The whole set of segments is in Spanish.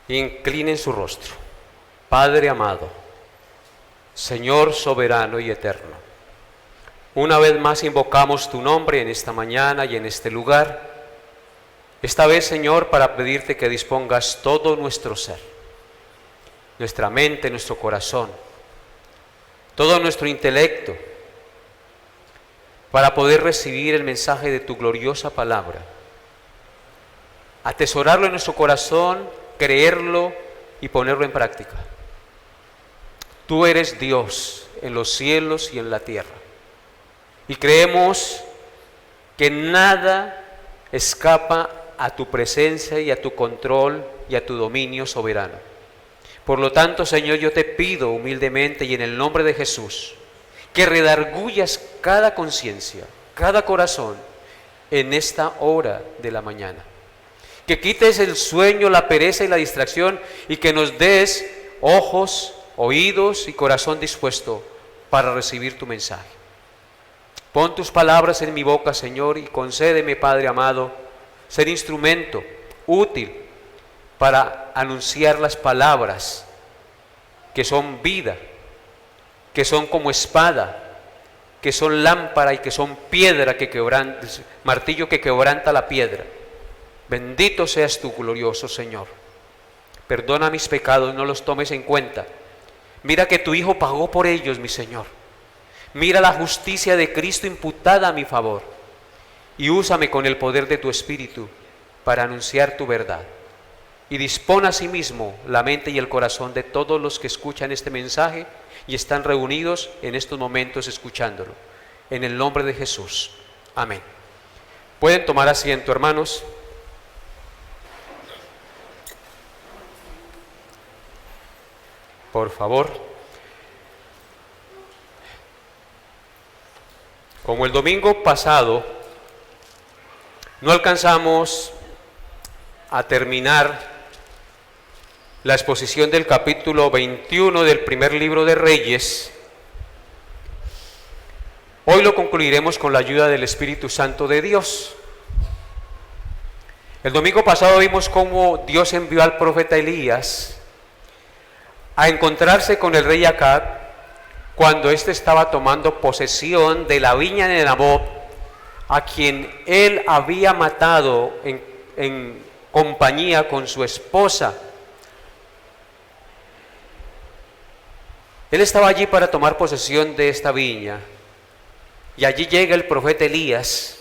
Inclinen su rostro. Padre amado, Señor soberano y eterno, una vez más invocamos tu nombre en esta mañana y en este lugar. Esta vez, Señor, para pedirte que dispongas todo nuestro ser, nuestra mente, nuestro corazón, todo nuestro intelecto, para poder recibir el mensaje de tu gloriosa palabra, atesorarlo en nuestro corazón, creerlo y ponerlo en práctica. Tú eres Dios en los cielos y en la tierra, y creemos que nada escapa a tu presencia y a tu control y a tu dominio soberano. Por lo tanto, Señor, yo te pido humildemente y en el nombre de Jesús, que redargullas cada conciencia, cada corazón en esta hora de la mañana. Que quites el sueño, la pereza y la distracción, y que nos des ojos, oídos y corazón dispuesto para recibir tu mensaje. Pon tus palabras en mi boca, Señor, y concédeme, Padre amado, ser instrumento útil para anunciar las palabras que son vida, que son como espada, que son lámpara y que son piedra que quebranta, martillo que quebranta la piedra. Bendito seas tú, glorioso Señor. Perdona mis pecados, no los tomes en cuenta. Mira que tu Hijo pagó por ellos, mi Señor. Mira la justicia de Cristo imputada a mi favor. Y úsame con el poder de tu Espíritu para anunciar tu verdad. Y dispón asimismo la mente y el corazón de todos los que escuchan este mensaje y están reunidos en estos momentos escuchándolo. En el nombre de Jesús. Amén. Pueden tomar asiento, hermanos. Por favor. Como el domingo pasado no alcanzamos a terminar la exposición del capítulo 21 del primer libro de Reyes, hoy lo concluiremos con la ayuda del Espíritu Santo de Dios. El domingo pasado vimos cómo Dios envió al profeta Elías a encontrarse con el rey Acab cuando éste estaba tomando posesión de la viña de Nabot, a quien él había matado en compañía con su esposa. Él estaba allí para tomar posesión de esta viña, y allí llega el profeta Elías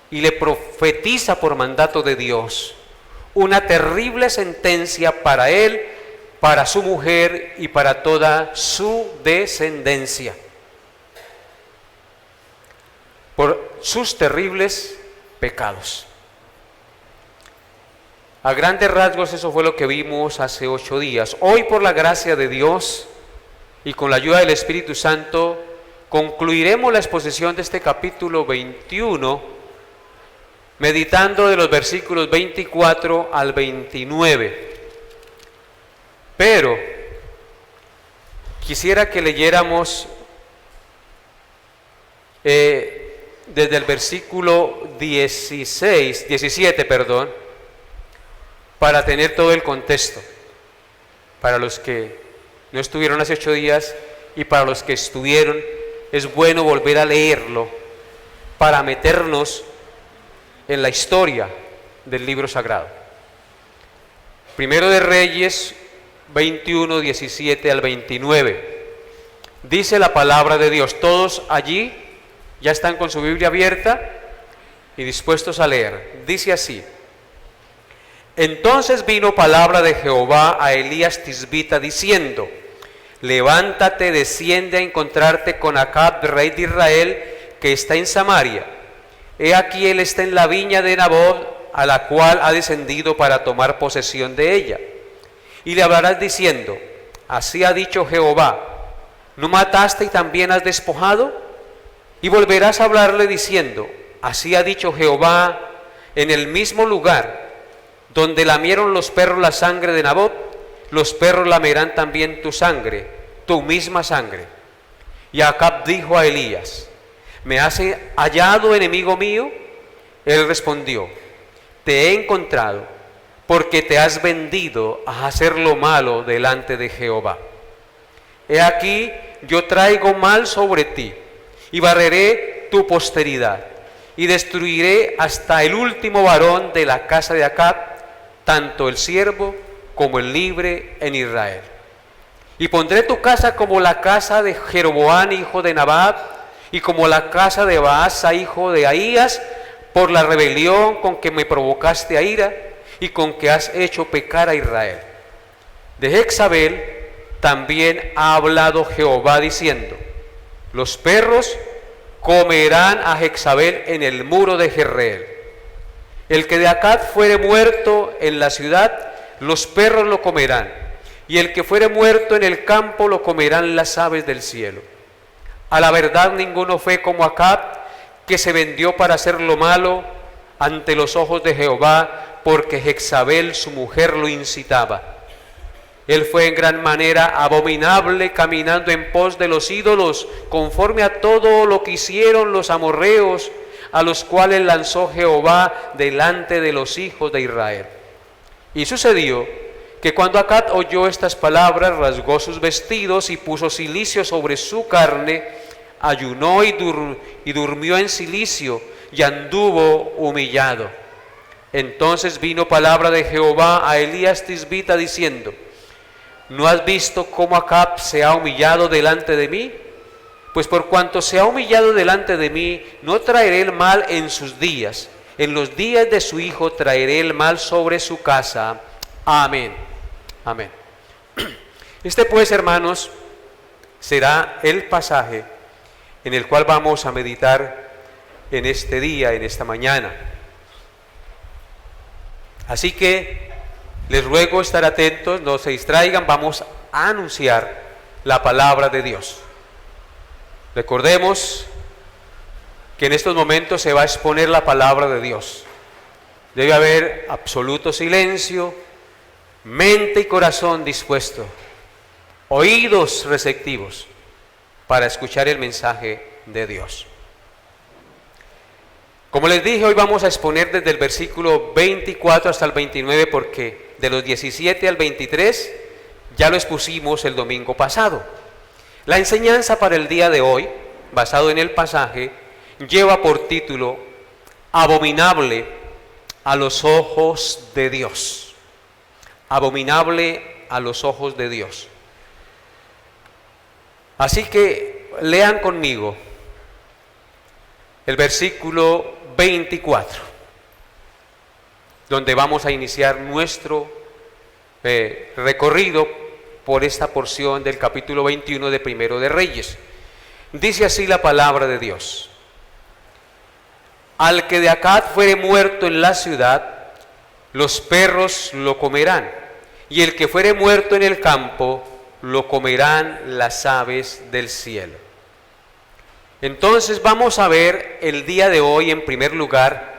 y le profetiza por mandato de Dios una terrible sentencia para él, para su mujer y para toda su descendencia, por sus terribles pecados. A grandes rasgos eso fue lo que vimos hace 8 días. Hoy, por la gracia de Dios y con la ayuda del Espíritu Santo, concluiremos la exposición de este capítulo 21 meditando de los versículos 24 al 29. Pero quisiera que leyéramos desde el versículo 17, para tener todo el contexto, para los que no estuvieron hace 8 días y para los que estuvieron. Es bueno volver a leerlo para meternos en la historia del libro sagrado. Primero de Reyes 21, 17 al 29. Dice la palabra de Dios. Todos allí ya están con su Biblia abierta y dispuestos a leer. Dice así: Entonces vino palabra de Jehová a Elías Tisbita diciendo: Levántate, desciende a encontrarte con Acab, rey de Israel, que está en Samaria. He aquí él está en la viña de Nabot, a la cual ha descendido para tomar posesión de ella. Y le hablarás diciendo: Así ha dicho Jehová, ¿no mataste y también has despojado? Y volverás a hablarle diciendo: Así ha dicho Jehová, en el mismo lugar donde lamieron los perros la sangre de Nabot, los perros lamerán también tu sangre, tu misma sangre. Y Acab dijo a Elías: ¿Me has hallado, enemigo mío? Él respondió: Te he encontrado, porque te has vendido a hacer lo malo delante de Jehová. He aquí, yo traigo mal sobre ti, y barreré tu posteridad, y destruiré hasta el último varón de la casa de Acab, tanto el siervo como el libre en Israel. Y pondré tu casa como la casa de Jeroboam, hijo de Nabat, y como la casa de Baasa, hijo de Ahías, por la rebelión con que me provocaste a ira, y con que has hecho pecar a Israel. De Jezabel también ha hablado Jehová diciendo: los perros comerán a Jezabel en el muro de Jezreel. El que de Acab fuere muerto en la ciudad, los perros lo comerán, y el que fuere muerto en el campo lo comerán las aves del cielo. A la verdad ninguno fue como Acab, que se vendió para hacer lo malo ante los ojos de Jehová, porque Jezabel su mujer lo incitaba. Él fue en gran manera abominable, caminando en pos de los ídolos, conforme a todo lo que hicieron los amorreos, a los cuales lanzó Jehová delante de los hijos de Israel. Y sucedió que cuando Acab oyó estas palabras, rasgó sus vestidos y puso cilicio sobre su carne, ayunó y durmió en cilicio, y anduvo humillado. Entonces vino palabra de Jehová a Elías Tisbita diciendo: ¿no has visto cómo Acab se ha humillado delante de mí? Pues por cuanto se ha humillado delante de mí, no traeré el mal en sus días. En los días de su hijo traeré el mal sobre su casa. Amén. Amén. Este pues, hermanos, será el pasaje en el cual vamos a meditar en este día, en esta mañana. Así que les ruego estar atentos, no se distraigan, vamos a anunciar la palabra de Dios. Recordemos que en estos momentos se va a exponer la palabra de Dios. Debe haber absoluto silencio, mente y corazón dispuesto, oídos receptivos para escuchar el mensaje de Dios. Como les dije, hoy vamos a exponer desde el versículo 24 hasta el 29, porque de los 17 al 23 ya lo expusimos el domingo pasado. La enseñanza para el día de hoy, basado en el pasaje, lleva por título: abominable a los ojos de Dios. Abominable a los ojos de Dios. Así que lean conmigo el versículo 24, donde vamos a iniciar nuestro recorrido por esta porción del capítulo 21 de Primero de Reyes. Dice así la palabra de Dios: al que de Acab fuere muerto en la ciudad, los perros lo comerán, y el que fuere muerto en el campo, lo comerán las aves del cielo. Entonces vamos a ver el día de hoy, en primer lugar,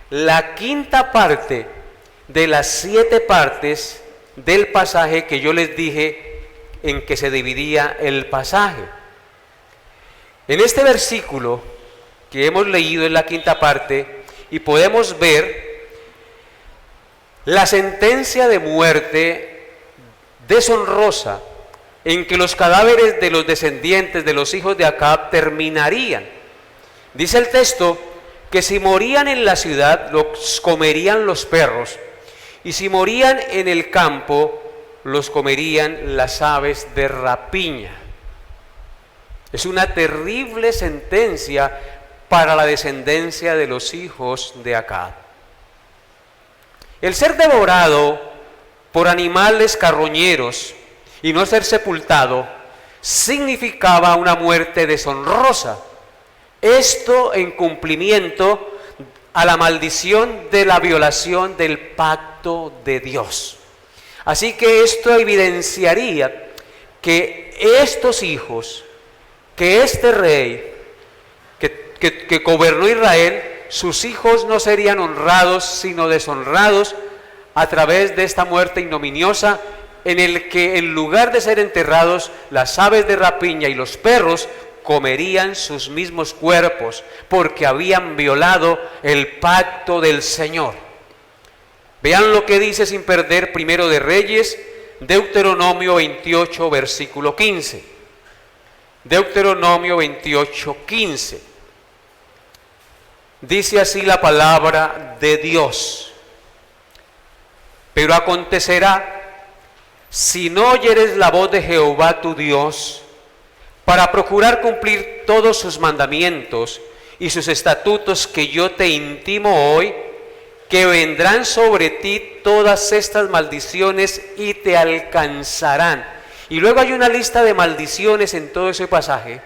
la quinta parte de las 7 partes del pasaje que yo les dije en que se dividía el pasaje. En este versículo que hemos leído en la quinta parte, y podemos ver la sentencia de muerte deshonrosa en que los cadáveres de los descendientes de los hijos de Acab terminarían. Dice el texto que si morían en la ciudad, los comerían los perros, y si morían en el campo, los comerían las aves de rapiña. Es una terrible sentencia para la descendencia de los hijos de Acab. El ser devorado por animales carroñeros y no ser sepultado significaba una muerte deshonrosa. Esto en cumplimiento a la maldición de la violación del pacto de Dios. Así que esto evidenciaría que estos hijos, que este rey que gobernó Israel, sus hijos no serían honrados, sino deshonrados a través de esta muerte ignominiosa, en el que en lugar de ser enterrados, las aves de rapiña y los perros comerían sus mismos cuerpos, porque habían violado el pacto del Señor. Vean lo que dice sin perder Primero de Reyes, Deuteronomio 28, versículo 15. Deuteronomio 28, 15. Dice así la palabra de Dios. Pero acontecerá, si no oyeres la voz de Jehová tu Dios, para procurar cumplir todos sus mandamientos y sus estatutos que yo te intimo hoy, que vendrán sobre ti todas estas maldiciones y te alcanzarán. Y luego hay una lista de maldiciones en todo ese pasaje,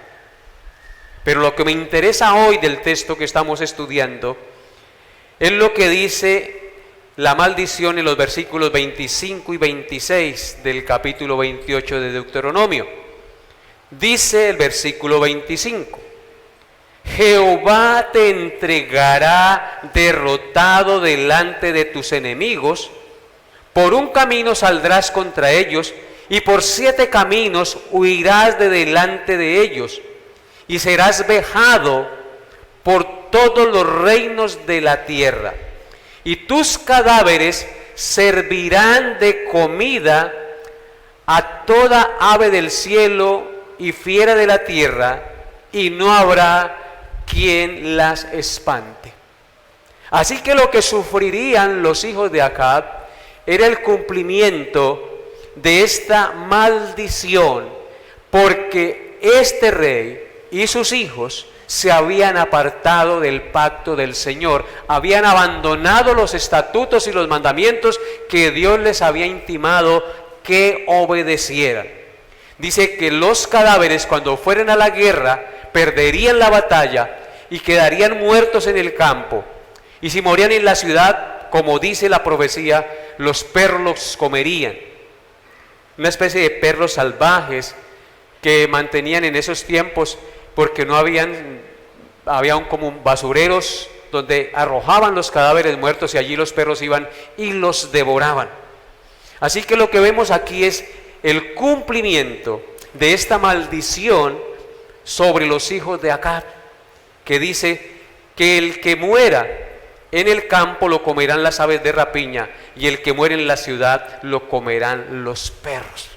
pero lo que me interesa hoy del texto que estamos estudiando es lo que dice la maldición en los versículos 25 y 26 del capítulo 28 de Deuteronomio. Dice el versículo 25: Jehová te entregará derrotado delante de tus enemigos, por un camino saldrás contra ellos, y por 7 caminos huirás de delante de ellos, y serás vejado por todos los reinos de la tierra, y tus cadáveres servirán de comida a toda ave del cielo y fiera de la tierra, y no habrá quien las espante. Así que lo que sufrirían los hijos de Acab era el cumplimiento de esta maldición, porque este rey y sus hijos se habían apartado del pacto del Señor, habían abandonado los estatutos y los mandamientos que Dios les había intimado que obedecieran. Dice que los cadáveres, cuando fueran a la guerra, perderían la batalla y quedarían muertos en el campo. Y si morían en la ciudad, como dice la profecía, los perros los comerían. Una especie de perros salvajes que mantenían en esos tiempos, porque no habían como basureros donde arrojaban los cadáveres muertos, y allí los perros iban y los devoraban. Así que lo que vemos aquí es el cumplimiento de esta maldición sobre los hijos de Acab, que dice que el que muera en el campo lo comerán las aves de rapiña, y el que muere en la ciudad lo comerán los perros.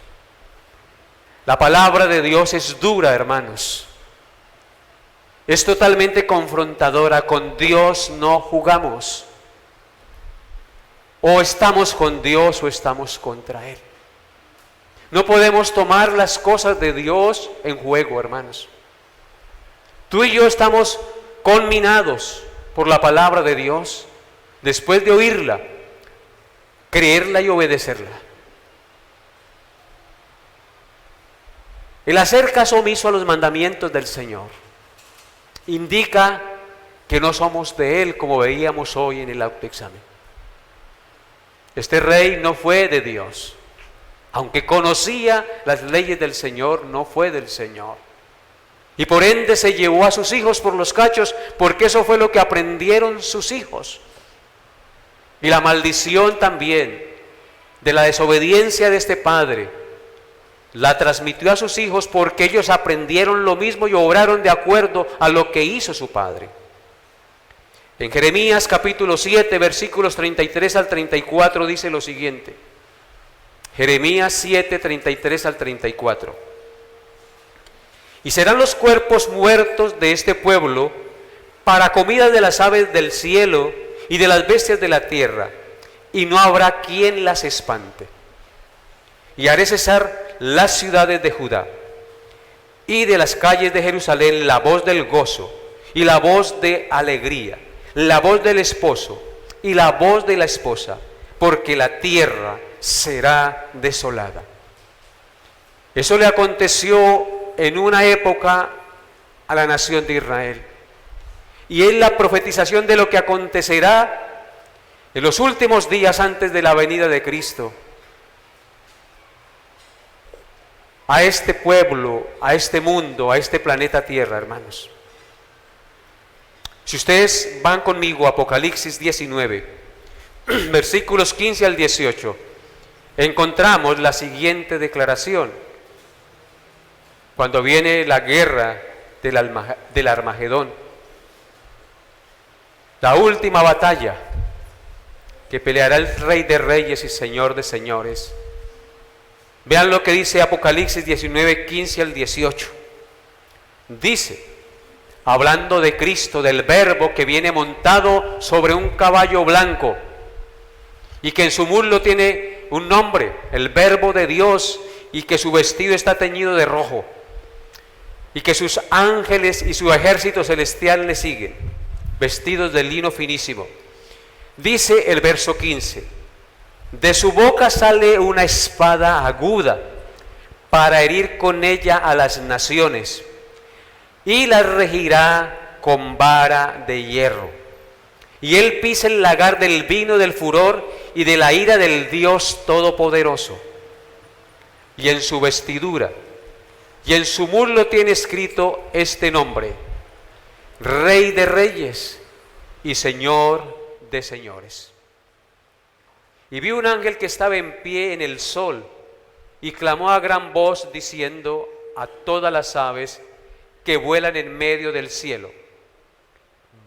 La palabra de Dios es dura, hermanos. Es totalmente confrontadora. Con Dios no jugamos. O estamos con Dios o estamos contra Él. No podemos tomar las cosas de Dios en juego, hermanos. Tú y yo estamos conminados por la palabra de Dios, después de oírla, creerla y obedecerla. El hacer caso omiso a los mandamientos del Señor indica que no somos de Él, como veíamos hoy en el autoexamen. Este rey no fue de Dios. Aunque conocía las leyes del Señor, no fue del Señor. Y por ende se llevó a sus hijos por los cachos, porque eso fue lo que aprendieron sus hijos. Y la maldición también de la desobediencia de este padre la transmitió a sus hijos, porque ellos aprendieron lo mismo y obraron de acuerdo a lo que hizo su padre. En Jeremías capítulo 7, versículos 33 al 34 dice lo siguiente. Jeremías 7, 33 al 34. Y serán los cuerpos muertos de este pueblo para comida de las aves del cielo y de las bestias de la tierra, y no habrá quien las espante. Y haré cesar las ciudades de Judá y de las calles de Jerusalén la voz del gozo y la voz de alegría, la voz del esposo y la voz de la esposa, porque la tierra será desolada. Eso le aconteció en una época a la nación de Israel, y es la profetización de lo que acontecerá en los últimos días antes de la venida de Cristo a este pueblo, a este mundo, a este planeta Tierra, hermanos. Si ustedes van conmigo a Apocalipsis 19, versículos 15 al 18, encontramos la siguiente declaración. Cuando viene la guerra del Armagedón, la última batalla, que peleará el Rey de Reyes y Señor de Señores. Vean lo que dice Apocalipsis 19, 15 al 18. Dice, hablando de Cristo, del Verbo que viene montado sobre un caballo blanco y que en su muslo tiene un nombre, el Verbo de Dios, y que su vestido está teñido de rojo, y que sus ángeles y su ejército celestial le siguen, vestidos de lino finísimo. Dice el verso 15, de su boca sale una espada aguda para herir con ella a las naciones, y las regirá con vara de hierro. Y él pisa el lagar del vino del furor y de la ira del Dios Todopoderoso. Y en su vestidura y en su muslo tiene escrito este nombre: Rey de Reyes y Señor de Señores. Y vi un ángel que estaba en pie en el sol y clamó a gran voz diciendo a todas las aves que vuelan en medio del cielo: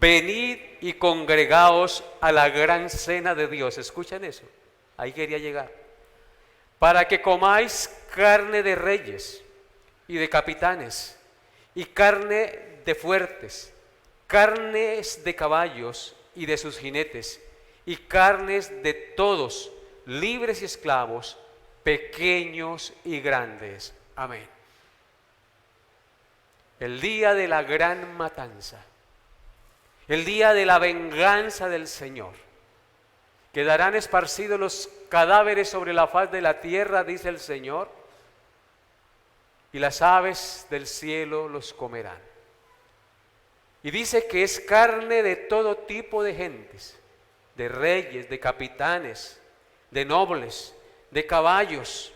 venid y congregaos a la gran cena de Dios. ¿Escuchan eso? Ahí quería llegar. Para que comáis carne de reyes y de capitanes, y carne de fuertes, carnes de caballos y de sus jinetes, y carnes de todos, libres y esclavos, pequeños y grandes. Amén. El día de la gran matanza, el día de la venganza del Señor. Quedarán esparcidos los cadáveres sobre la faz de la tierra, dice el Señor, y las aves del cielo los comerán. Y dice que es carne de todo tipo de gentes, de reyes, de capitanes, de nobles, de caballos,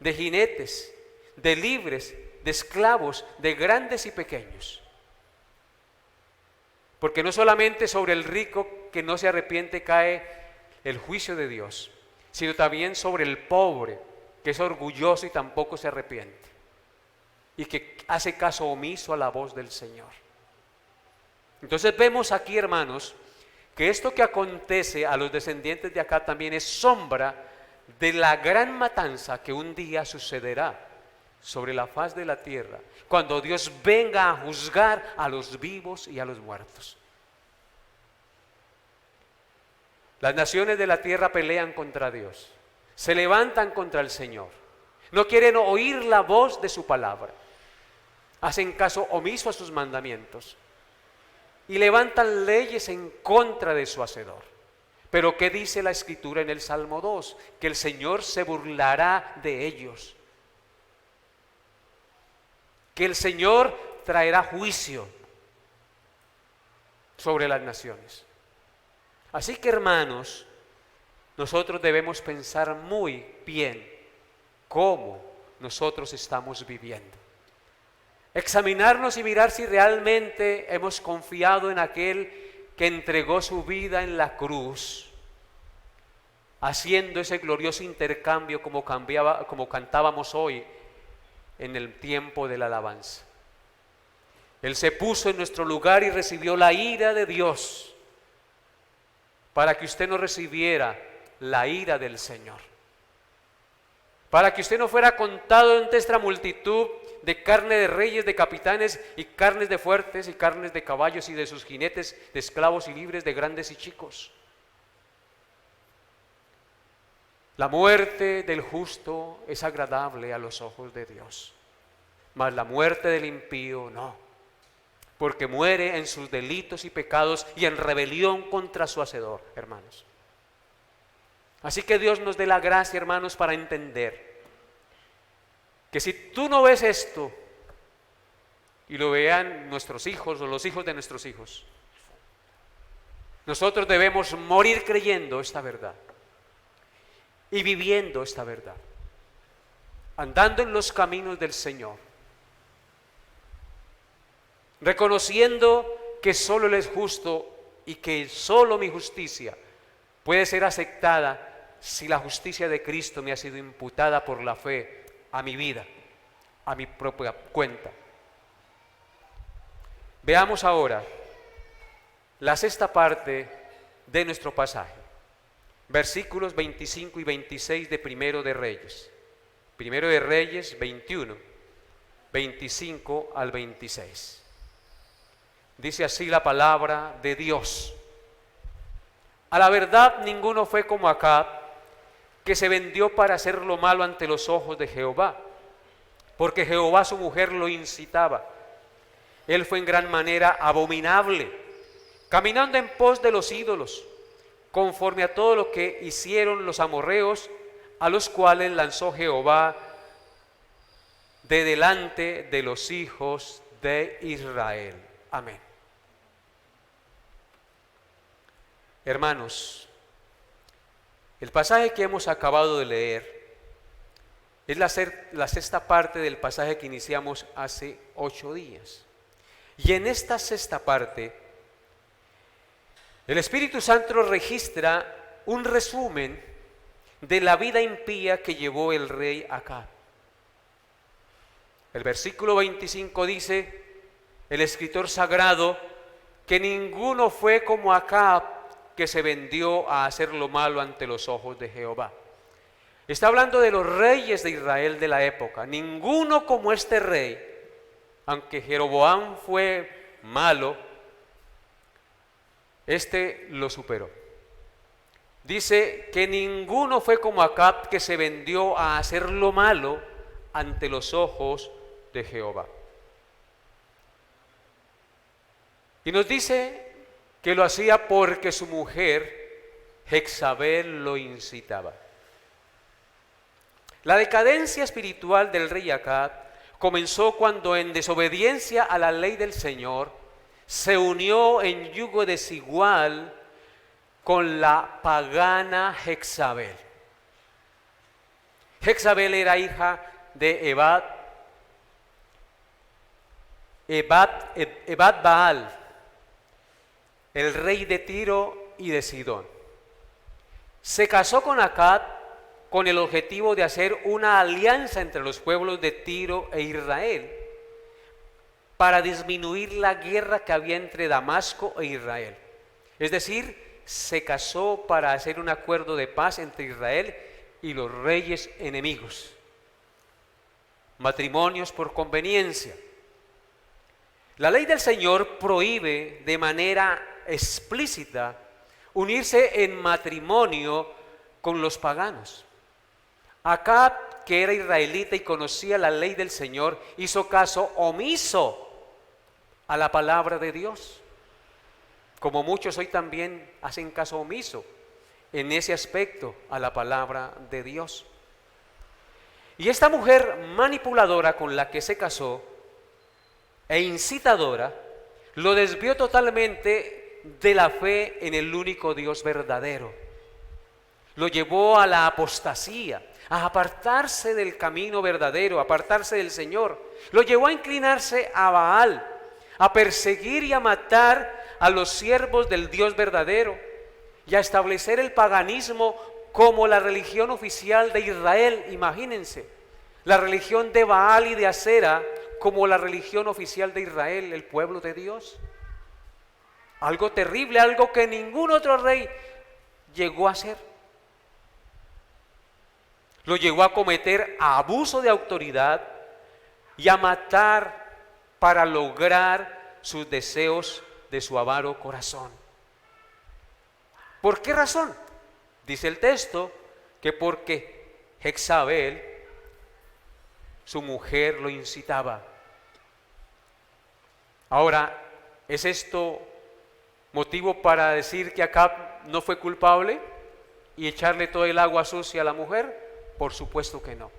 de jinetes, de libres, de esclavos, de grandes y pequeños. Porque no solamente sobre el rico que no se arrepiente cae el juicio de Dios, sino también sobre el pobre que es orgulloso y tampoco se arrepiente, y que hace caso omiso a la voz del Señor. Entonces vemos aquí, hermanos, que esto que acontece a los descendientes de acá también es sombra de la gran matanza que un día sucederá sobre la faz de la tierra, cuando Dios venga a juzgar a los vivos y a los muertos. Las naciones de la tierra pelean contra Dios, se levantan contra el Señor, no quieren oír la voz de su palabra, hacen caso omiso a sus mandamientos y levantan leyes en contra de su Hacedor. Pero ¿qué dice la Escritura en el Salmo 2? Que el Señor se burlará de ellos, que el Señor traerá juicio sobre las naciones. Así que, hermanos, nosotros debemos pensar muy bien cómo nosotros estamos viviendo. Examinarnos y mirar si realmente hemos confiado en aquel que entregó su vida en la cruz, haciendo ese glorioso intercambio como cantábamos hoy en el tiempo de la alabanza. Él se puso en nuestro lugar y recibió la ira de Dios para que usted no recibiera la ira del Señor, para que usted no fuera contado entre esta multitud de carne de reyes, de capitanes, y carnes de fuertes, y carnes de caballos, y de sus jinetes, de esclavos y libres, de grandes y chicos. La muerte del justo es agradable a los ojos de Dios, mas la muerte del impío no, porque muere en sus delitos y pecados y en rebelión contra su Hacedor, hermanos. Así que Dios nos dé la gracia, hermanos, para entender que si tú no ves esto y lo vean nuestros hijos o los hijos de nuestros hijos, nosotros debemos morir creyendo esta verdad y viviendo esta verdad, andando en los caminos del Señor, reconociendo que solo Él es justo y que solo mi justicia puede ser aceptada si la justicia de Cristo me ha sido imputada por la fe a mi vida, a mi propia cuenta. Veamos ahora la sexta parte de nuestro pasaje. versículos 25 y 26 de Primero de Reyes. Primero de Reyes 21, 25 al 26. Dice así la palabra de Dios. A la verdad ninguno fue como Acab, que se vendió para hacer lo malo ante los ojos de Jehová, porque Jehová su mujer lo incitaba. Él fue en gran manera abominable, caminando en pos de los ídolos, conforme a todo lo que hicieron los amorreos, a los cuales lanzó Jehová de delante de los hijos de Israel. Amén. Hermanos, el pasaje que hemos acabado de leer es la sexta parte del pasaje que iniciamos hace 8 días. Y en esta sexta parte, el Espíritu Santo registra un resumen de la vida impía que llevó el rey Acab. El versículo 25 dice, el escritor sagrado, que ninguno fue como Acab, que se vendió a hacer lo malo ante los ojos de Jehová. Está hablando de los reyes de Israel de la época. Ninguno como este rey, aunque Jeroboam fue malo, este lo superó. Dice que ninguno fue como Acab, que se vendió a hacer lo malo ante los ojos de Jehová. Y nos dice que lo hacía porque su mujer Jezabel lo incitaba. La decadencia espiritual del rey Acab comenzó cuando, en desobediencia a la ley del Señor, se unió en yugo desigual con la pagana Jezabel. Jezabel era hija de Ebat Baal, el rey de Tiro y de Sidón. Se casó con Acab con el objetivo de hacer una alianza entre los pueblos de Tiro e Israel para disminuir la guerra que había entre Damasco e Israel. Es decir, se casó para hacer un acuerdo de paz entre Israel y los reyes enemigos. Matrimonios por conveniencia. La ley del Señor prohíbe de manera explícita unirse en matrimonio con los paganos. Acab, que era israelita y conocía la ley del Señor, hizo caso omiso a la palabra de Dios, como muchos hoy también hacen caso omiso en ese aspecto a la palabra de Dios. Y esta mujer manipuladora con la que se casó e incitadora lo desvió totalmente de la fe en el único Dios verdadero. Lo llevó a la apostasía, a apartarse del camino verdadero, a apartarse del Señor. Lo llevó a inclinarse a Baal, a perseguir y a matar a los siervos del Dios verdadero y a establecer el paganismo como la religión oficial de Israel. Imagínense, la religión de Baal y de Asera como la religión oficial de Israel, el pueblo de Dios. Algo terrible, algo que ningún otro rey llegó a hacer. Lo llevó a cometer abuso de autoridad y a matar para lograr sus deseos de su avaro corazón. ¿Por qué razón? Dice el texto que porque Jezabel, su mujer, lo incitaba. Ahora, ¿es esto motivo para decir que Acab no fue culpable y echarle todo el agua sucia a la mujer? Por supuesto que no.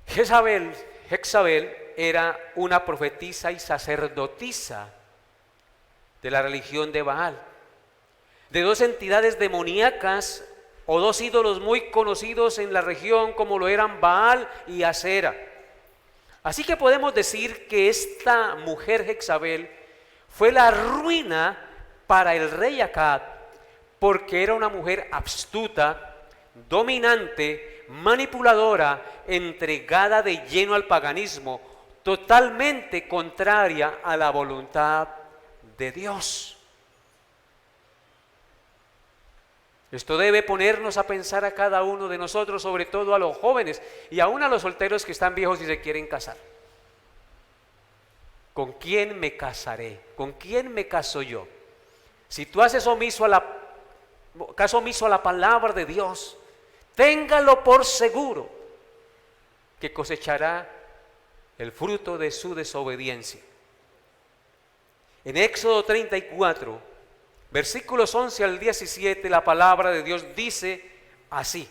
Jezabel era una profetisa y sacerdotisa de la religión de Baal, de dos entidades demoníacas o dos ídolos muy conocidos en la región, como lo eran Baal y Asera. Así que podemos decir que esta mujer Jezabel fue la ruina para el rey Acab, porque era una mujer astuta, dominante, manipuladora, entregada de lleno al paganismo, totalmente contraria a la voluntad de Dios. Esto debe ponernos a pensar a cada uno de nosotros, sobre todo a los jóvenes y aún a los solteros que están viejos y se quieren casar. ¿Con quién me casaré? ¿Con quién me caso yo? Si tú haces caso omiso a la palabra de Dios, téngalo por seguro que cosechará el fruto de su desobediencia. En Éxodo 34, versículos 11 al 17, la palabra de Dios dice así.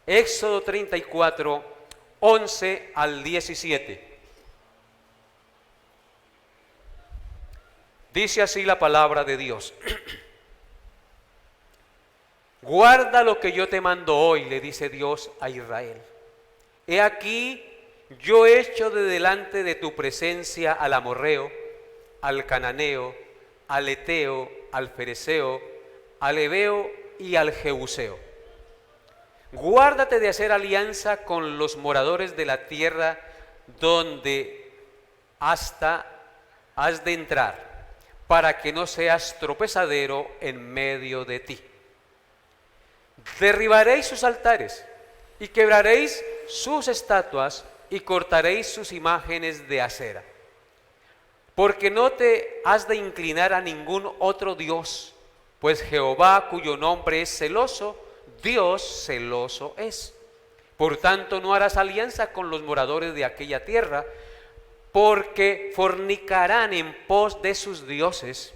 Éxodo 34, 11 al 17. Dice así la palabra de Dios. Guarda lo que yo te mando hoy, le dice Dios a Israel. He aquí, yo echo de delante de tu presencia al amorreo, al cananeo, al eteo, al fereceo, al heveo y al jebuseo. Guárdate de hacer alianza con los moradores de la tierra donde has de entrar, para que no seas tropezadero en medio de ti. Derribaréis sus altares y quebraréis sus estatuas y cortaréis sus imágenes de acera, porque no te has de inclinar a ningún otro Dios, pues Jehová, cuyo nombre es celoso, Dios celoso es. Por tanto, no harás alianza con los moradores de aquella tierra, porque fornicarán en pos de sus dioses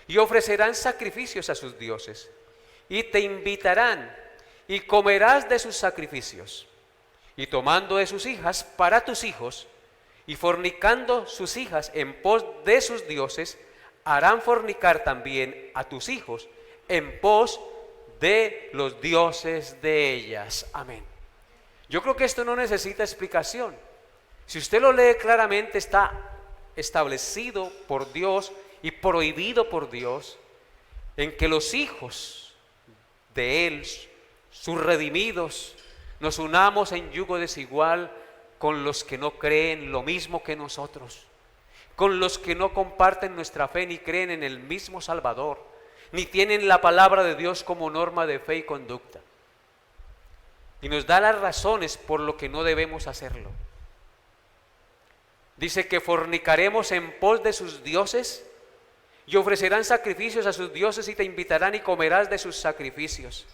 y ofrecerán sacrificios a sus dioses, y te invitarán y comerás de sus sacrificios, y tomando de sus hijas para tus hijos, y fornicando sus hijas en pos de sus dioses, harán fornicar también a tus hijos en pos de los dioses de ellas. Amén. Yo creo que esto no necesita explicación. Si usted lo lee claramente, está establecido por Dios y prohibido por Dios en que los hijos de Él, sus redimidos, nos unamos en yugo desigual con los que no creen lo mismo que nosotros, con los que no comparten nuestra fe ni creen en el mismo Salvador, ni tienen la palabra de Dios como norma de fe y conducta. Y nos da las razones por lo que no debemos hacerlo. Dice que fornicaremos en pos de sus dioses y ofrecerán sacrificios a sus dioses y te invitarán y comerás de sus sacrificios.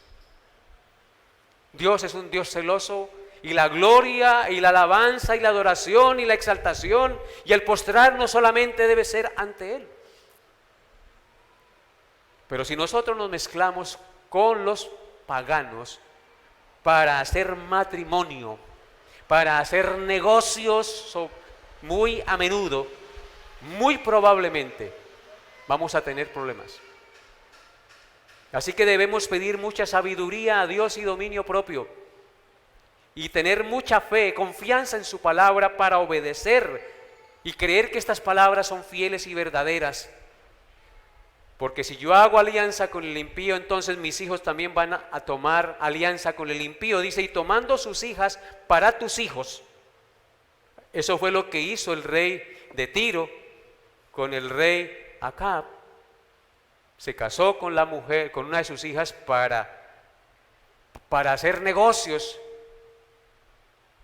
Dios es un Dios celoso y la gloria y la alabanza y la adoración y la exaltación y el postrarnos solamente debe ser ante Él. Pero si nosotros nos mezclamos con los paganos para hacer matrimonio, para hacer negocios muy a menudo, muy probablemente vamos a tener problemas. Así que debemos pedir mucha sabiduría a Dios y dominio propio y tener mucha fe, confianza en su palabra para obedecer y creer que estas palabras son fieles y verdaderas. Porque si yo hago alianza con el impío, entonces mis hijos también van a tomar alianza con el impío. Dice, y tomando sus hijas para tus hijos. Eso fue lo que hizo el rey de Tiro con el rey Acab. Se casó con la mujer, con una de sus hijas para hacer negocios,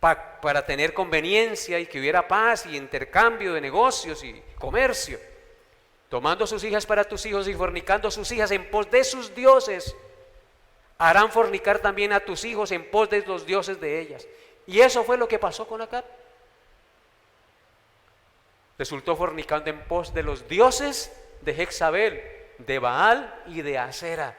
para tener conveniencia y que hubiera paz y intercambio de negocios y comercio. Tomando sus hijas para tus hijos y fornicando sus hijas en pos de sus dioses, harán fornicar también a tus hijos en pos de los dioses de ellas. Y eso fue lo que pasó con Acab. Resultó fornicando en pos de los dioses de Jezabel, de Baal y de Acera,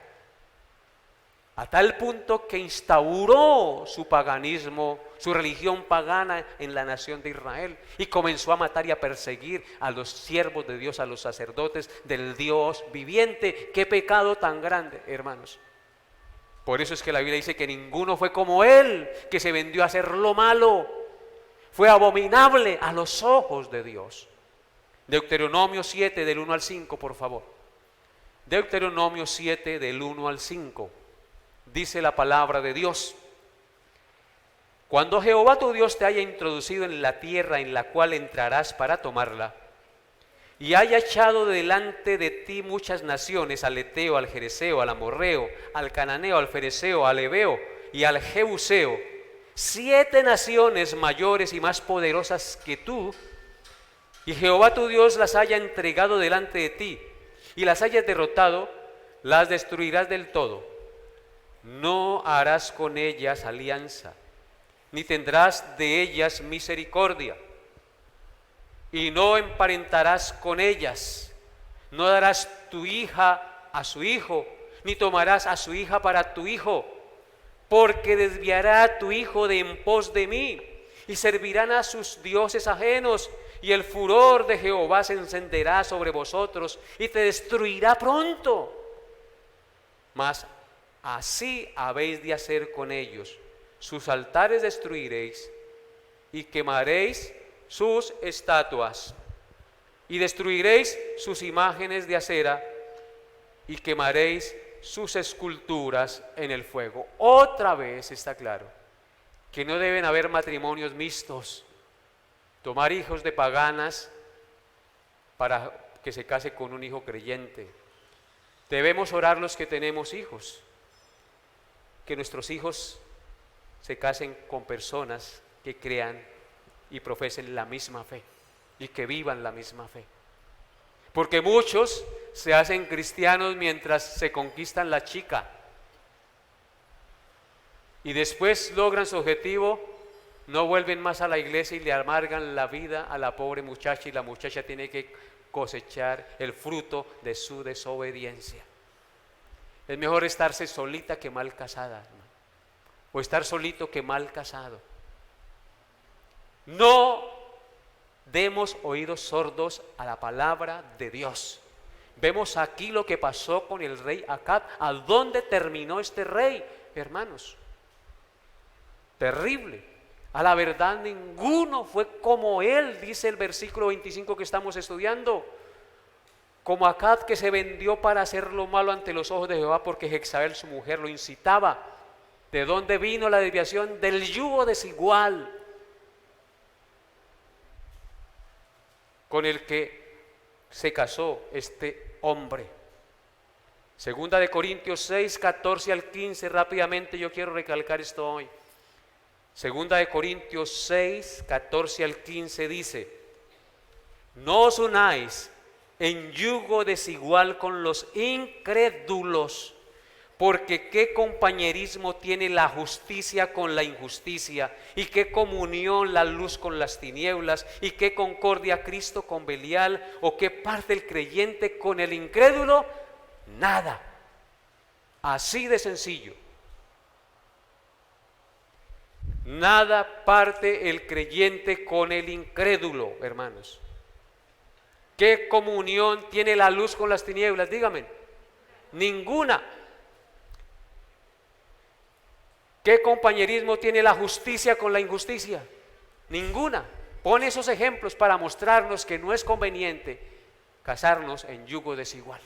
a tal punto que instauró su paganismo, su religión pagana en la nación de Israel, y comenzó a matar y a perseguir a los siervos de Dios, a los sacerdotes del Dios viviente. ¡Qué pecado tan grande, hermanos! Por eso es que la Biblia dice que ninguno fue como él, que se vendió a hacer lo malo. Fue abominable a los ojos de Dios. Deuteronomio 7 del 1 al 5, por favor. Deuteronomio 7 del 1 al 5. Dice la palabra de Dios: cuando Jehová tu Dios te haya introducido en la tierra en la cual entrarás para tomarla, y haya echado delante de ti muchas naciones, al Eteo, al Jereseo, al Amorreo, al Cananeo, al Fereceo, al Heveo y al Jebuseo, 7 naciones mayores y más poderosas que tú, y Jehová tu Dios las haya entregado delante de ti, y las hayas derrotado, las destruirás del todo. No harás con ellas alianza, ni tendrás de ellas misericordia, y no emparentarás con ellas. No darás tu hija a su hijo, ni tomarás a su hija para tu hijo, porque desviará a tu hijo de en pos de mí, y servirán a sus dioses ajenos, y el furor de Jehová se encenderá sobre vosotros, y te destruirá pronto. Mas así habéis de hacer con ellos: sus altares destruiréis, y quemaréis sus estatuas, y destruiréis sus imágenes de acera, y quemaréis sus esculturas en el fuego. Otra vez está claro que no deben haber matrimonios mixtos, tomar hijos de paganas para que se case con un hijo creyente. Debemos orar los que tenemos hijos, que nuestros hijos se casen con personas que crean y profesen la misma fe y que vivan la misma fe. Porque muchos se hacen cristianos mientras se conquistan la chica y después logran su objetivo, no vuelven más a la iglesia y le amargan la vida a la pobre muchacha, y la muchacha tiene que cosechar el fruto de su desobediencia. Es mejor estarse solita que mal casada, hermano, o estar solito que mal casado. No demos oídos sordos a la palabra de Dios. Vemos aquí lo que pasó con el rey Acab. ¿A dónde terminó este rey, hermanos? Terrible. A la verdad, ninguno fue como él, dice el versículo 25 que estamos estudiando. Como Acab, que se vendió para hacer lo malo ante los ojos de Jehová, porque Jezabel, su mujer, lo incitaba. ¿De dónde vino la desviación? Del yugo desigual con el que se casó este hombre. Segunda de Corintios 6, 14 al 15, rápidamente yo quiero recalcar esto hoy. Segunda de Corintios 6, 14 al 15 dice: no os unáis en yugo desigual con los incrédulos, porque qué compañerismo tiene la justicia con la injusticia, y qué comunión la luz con las tinieblas, y qué concordia Cristo con Belial, o qué parte el creyente con el incrédulo. Nada. Así de sencillo. Nada parte el creyente con el incrédulo, hermanos. ¿Qué comunión tiene la luz con las tinieblas? Dígame. Ninguna. ¿Qué compañerismo tiene la justicia con la injusticia? Ninguna. Pone esos ejemplos para mostrarnos que no es conveniente casarnos en yugo desigual.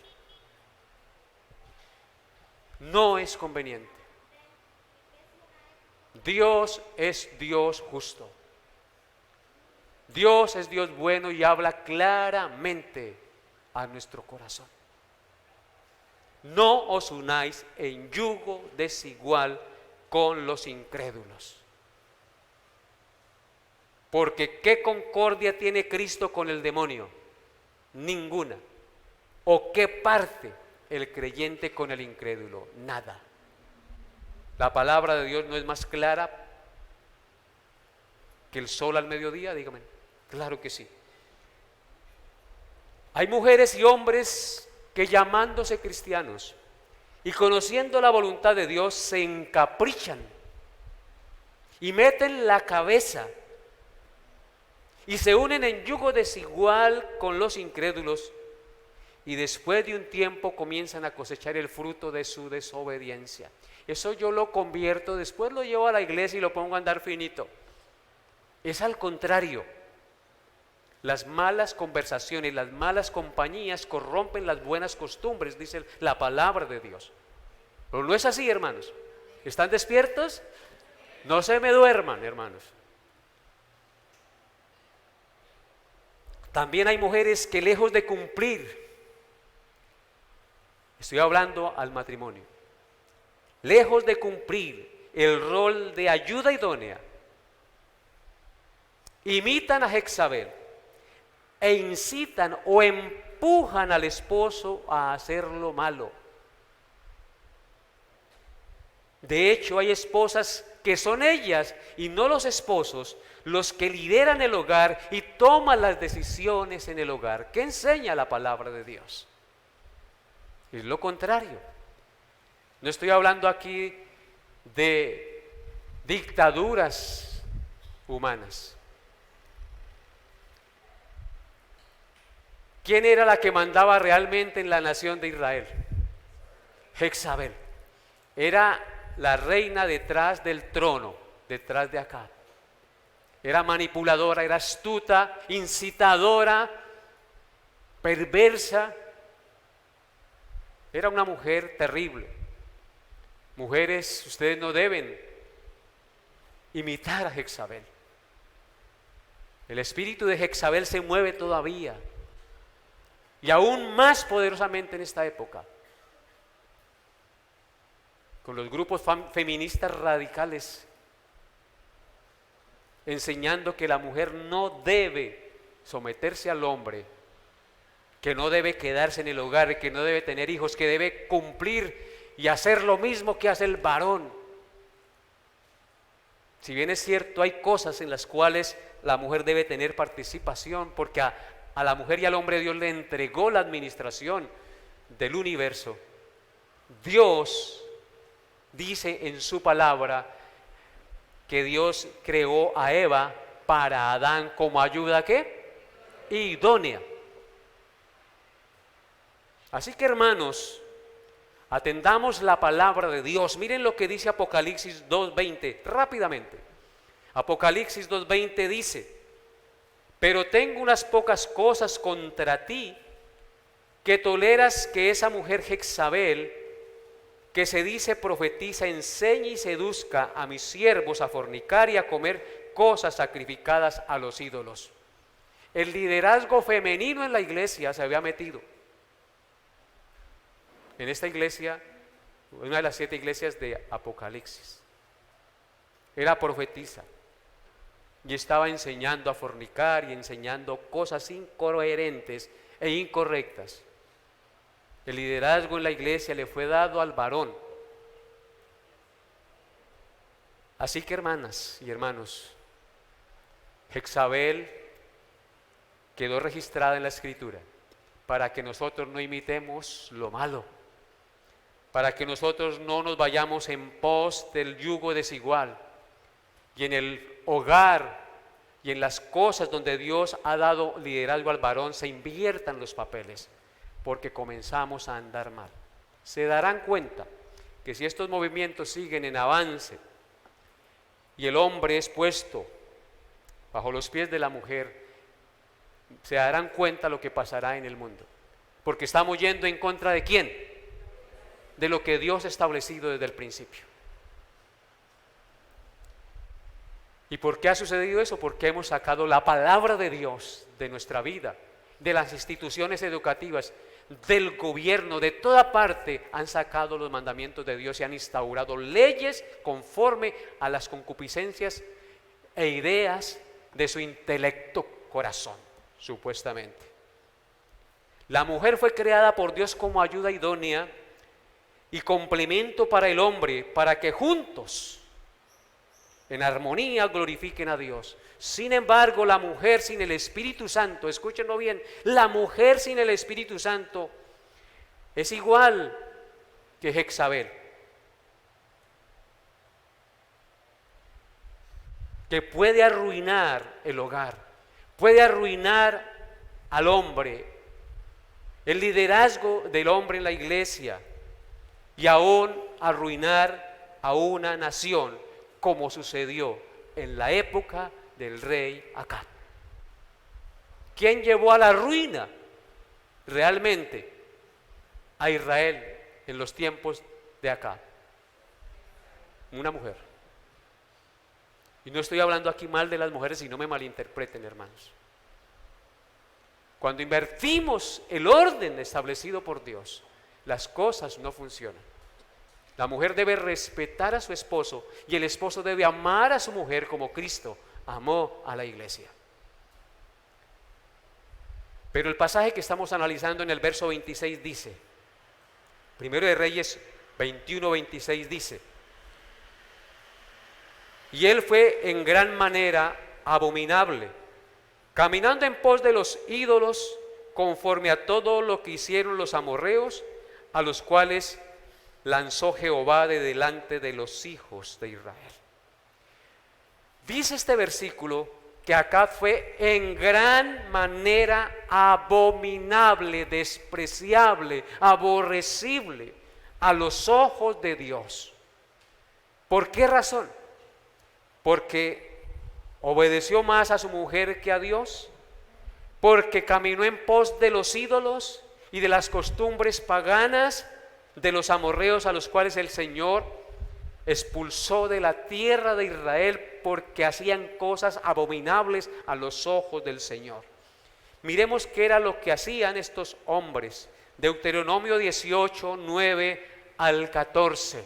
No es conveniente. Dios es Dios justo. Dios es Dios bueno y habla claramente a nuestro corazón. No os unáis en yugo desigual con los incrédulos. Porque ¿qué concordia tiene Cristo con el demonio? Ninguna. ¿O qué parte el creyente con el incrédulo? Nada. La palabra de Dios no es más clara que el sol al mediodía, dígame. Claro que sí. Hay mujeres y hombres que, llamándose cristianos y conociendo la voluntad de Dios, se encaprichan y meten la cabeza y se unen en yugo desigual con los incrédulos, y después de un tiempo comienzan a cosechar el fruto de su desobediencia. Eso yo lo convierto, después lo llevo a la iglesia y lo pongo a andar finito. Es al contrario. Las malas conversaciones, las malas compañías corrompen las buenas costumbres, dice la palabra de Dios. Pero no es así, hermanos. ¿Están despiertos? No se me duerman, hermanos. También hay mujeres que lejos de cumplir, estoy hablando al matrimonio, lejos de cumplir el rol de ayuda idónea, imitan a Jezabel e incitan o empujan al esposo a hacer lo malo. De hecho, hay esposas que son ellas y no los esposos los que lideran el hogar y toman las decisiones en el hogar. ¿Qué enseña la palabra de Dios? Es lo contrario. No estoy hablando aquí de dictaduras humanas. ¿Quién era la que mandaba realmente en la nación de Israel? Jezabel. Era la reina detrás del trono, detrás de Acab. Era manipuladora, era astuta, incitadora, perversa. Era una mujer terrible. Mujeres, ustedes no deben imitar a Jezabel. El espíritu de Jezabel se mueve todavía y aún más poderosamente en esta época, con los grupos feministas radicales enseñando que la mujer no debe someterse al hombre, que no debe quedarse en el hogar, que no debe tener hijos, que debe cumplir y hacer lo mismo que hace el varón. Si bien es cierto, hay cosas en las cuales la mujer debe tener participación, porque a la mujer y al hombre Dios le entregó la administración del universo. Dios dice en su palabra que Dios creó a Eva para Adán como ayuda, ¿qué? Idónea. Así que, hermanos, atendamos la palabra de Dios. Miren lo que dice Apocalipsis 2:20, rápidamente. Apocalipsis 2:20 dice: pero tengo unas pocas cosas contra ti, que toleras que esa mujer Jezabel, que se dice profetiza, enseñe y seduzca a mis siervos a fornicar y a comer cosas sacrificadas a los ídolos. El liderazgo femenino en la iglesia se había metido. En esta iglesia, una de las 7 iglesias de Apocalipsis, era profetisa y estaba enseñando a fornicar y enseñando cosas incoherentes e incorrectas. El liderazgo en la iglesia le fue dado al varón. Así que, hermanas y hermanos, Jezabel quedó registrada en la Escritura para que nosotros no imitemos lo malo, para que nosotros no nos vayamos en pos del yugo desigual, y en el hogar y en las cosas donde Dios ha dado liderazgo al varón se inviertan los papeles, porque comenzamos a andar mal. Se darán cuenta que si estos movimientos siguen en avance y el hombre es puesto bajo los pies de la mujer, se darán cuenta lo que pasará en el mundo, porque estamos yendo en contra ¿de quién? De lo que Dios ha establecido desde el principio. ¿Y por qué ha sucedido eso? Porque hemos sacado la palabra de Dios de nuestra vida, de las instituciones educativas, del gobierno, de toda parte han sacado los mandamientos de Dios y han instaurado leyes conforme a las concupiscencias e ideas de su intelecto corazón, supuestamente. La mujer fue creada por Dios como ayuda idónea y complemento para el hombre, para que juntos, en armonía, glorifiquen a Dios. Sin embargo, la mujer sin el Espíritu Santo, escúchenlo bien, la mujer sin el Espíritu Santo es igual que Jezabel, que puede arruinar el hogar, puede arruinar al hombre, el liderazgo del hombre en la iglesia, y aún arruinar a una nación, como sucedió en la época del rey Acab. ¿Quién llevó a la ruina realmente a Israel en los tiempos de Acab? Una mujer. Y no estoy hablando aquí mal de las mujeres, y no me malinterpreten, hermanos. Cuando invertimos el orden establecido por Dios, las cosas no funcionan. La mujer debe respetar a su esposo y el esposo debe amar a su mujer como Cristo amó a la iglesia. Pero el pasaje que estamos analizando en el verso 26 dice, Primero de Reyes 21:26 dice: y él fue en gran manera abominable, caminando en pos de los ídolos, conforme a todo lo que hicieron los amorreos, a los cuales lanzó Jehová de delante de los hijos de Israel. Dice este versículo que Acab fue en gran manera abominable, despreciable, aborrecible a los ojos de Dios. ¿Por qué razón? Porque obedeció más a su mujer que a Dios, porque caminó en pos de los ídolos y de las costumbres paganas de los amorreos, a los cuales el Señor expulsó de la tierra de Israel porque hacían cosas abominables a los ojos del Señor. Miremos qué era lo que hacían estos hombres. Deuteronomio 18, 9 al 14.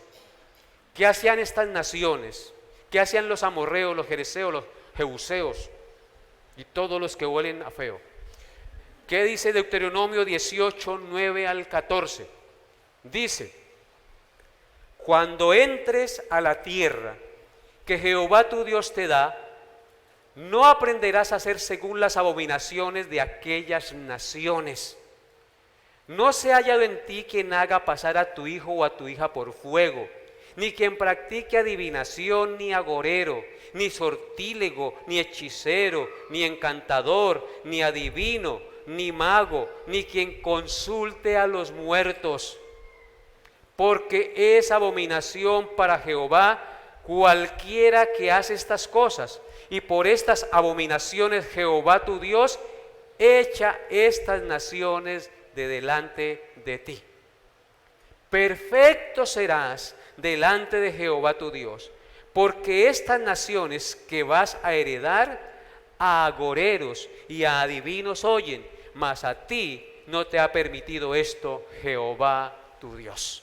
¿Qué hacían estas naciones? ¿Qué hacían los amorreos, los jereseos, los jebuseos y todos los que huelen a feo? ¿Qué dice Deuteronomio 18, 9 al 14? Dice: cuando entres a la tierra que Jehová tu Dios te da, no aprenderás a hacer según las abominaciones de aquellas naciones. No se ha hallado en ti quien haga pasar a tu hijo o a tu hija por fuego, ni quien practique adivinación, ni agorero, ni sortílego, ni hechicero, ni encantador, ni adivino, ni mago, ni quien consulte a los muertos, porque es abominación para Jehová cualquiera que hace estas cosas, y por estas abominaciones Jehová tu Dios echa estas naciones de delante de ti. Perfecto serás delante de Jehová tu Dios, porque estas naciones que vas a heredar a agoreros y a adivinos oyen, mas a ti no te ha permitido esto Jehová tu Dios.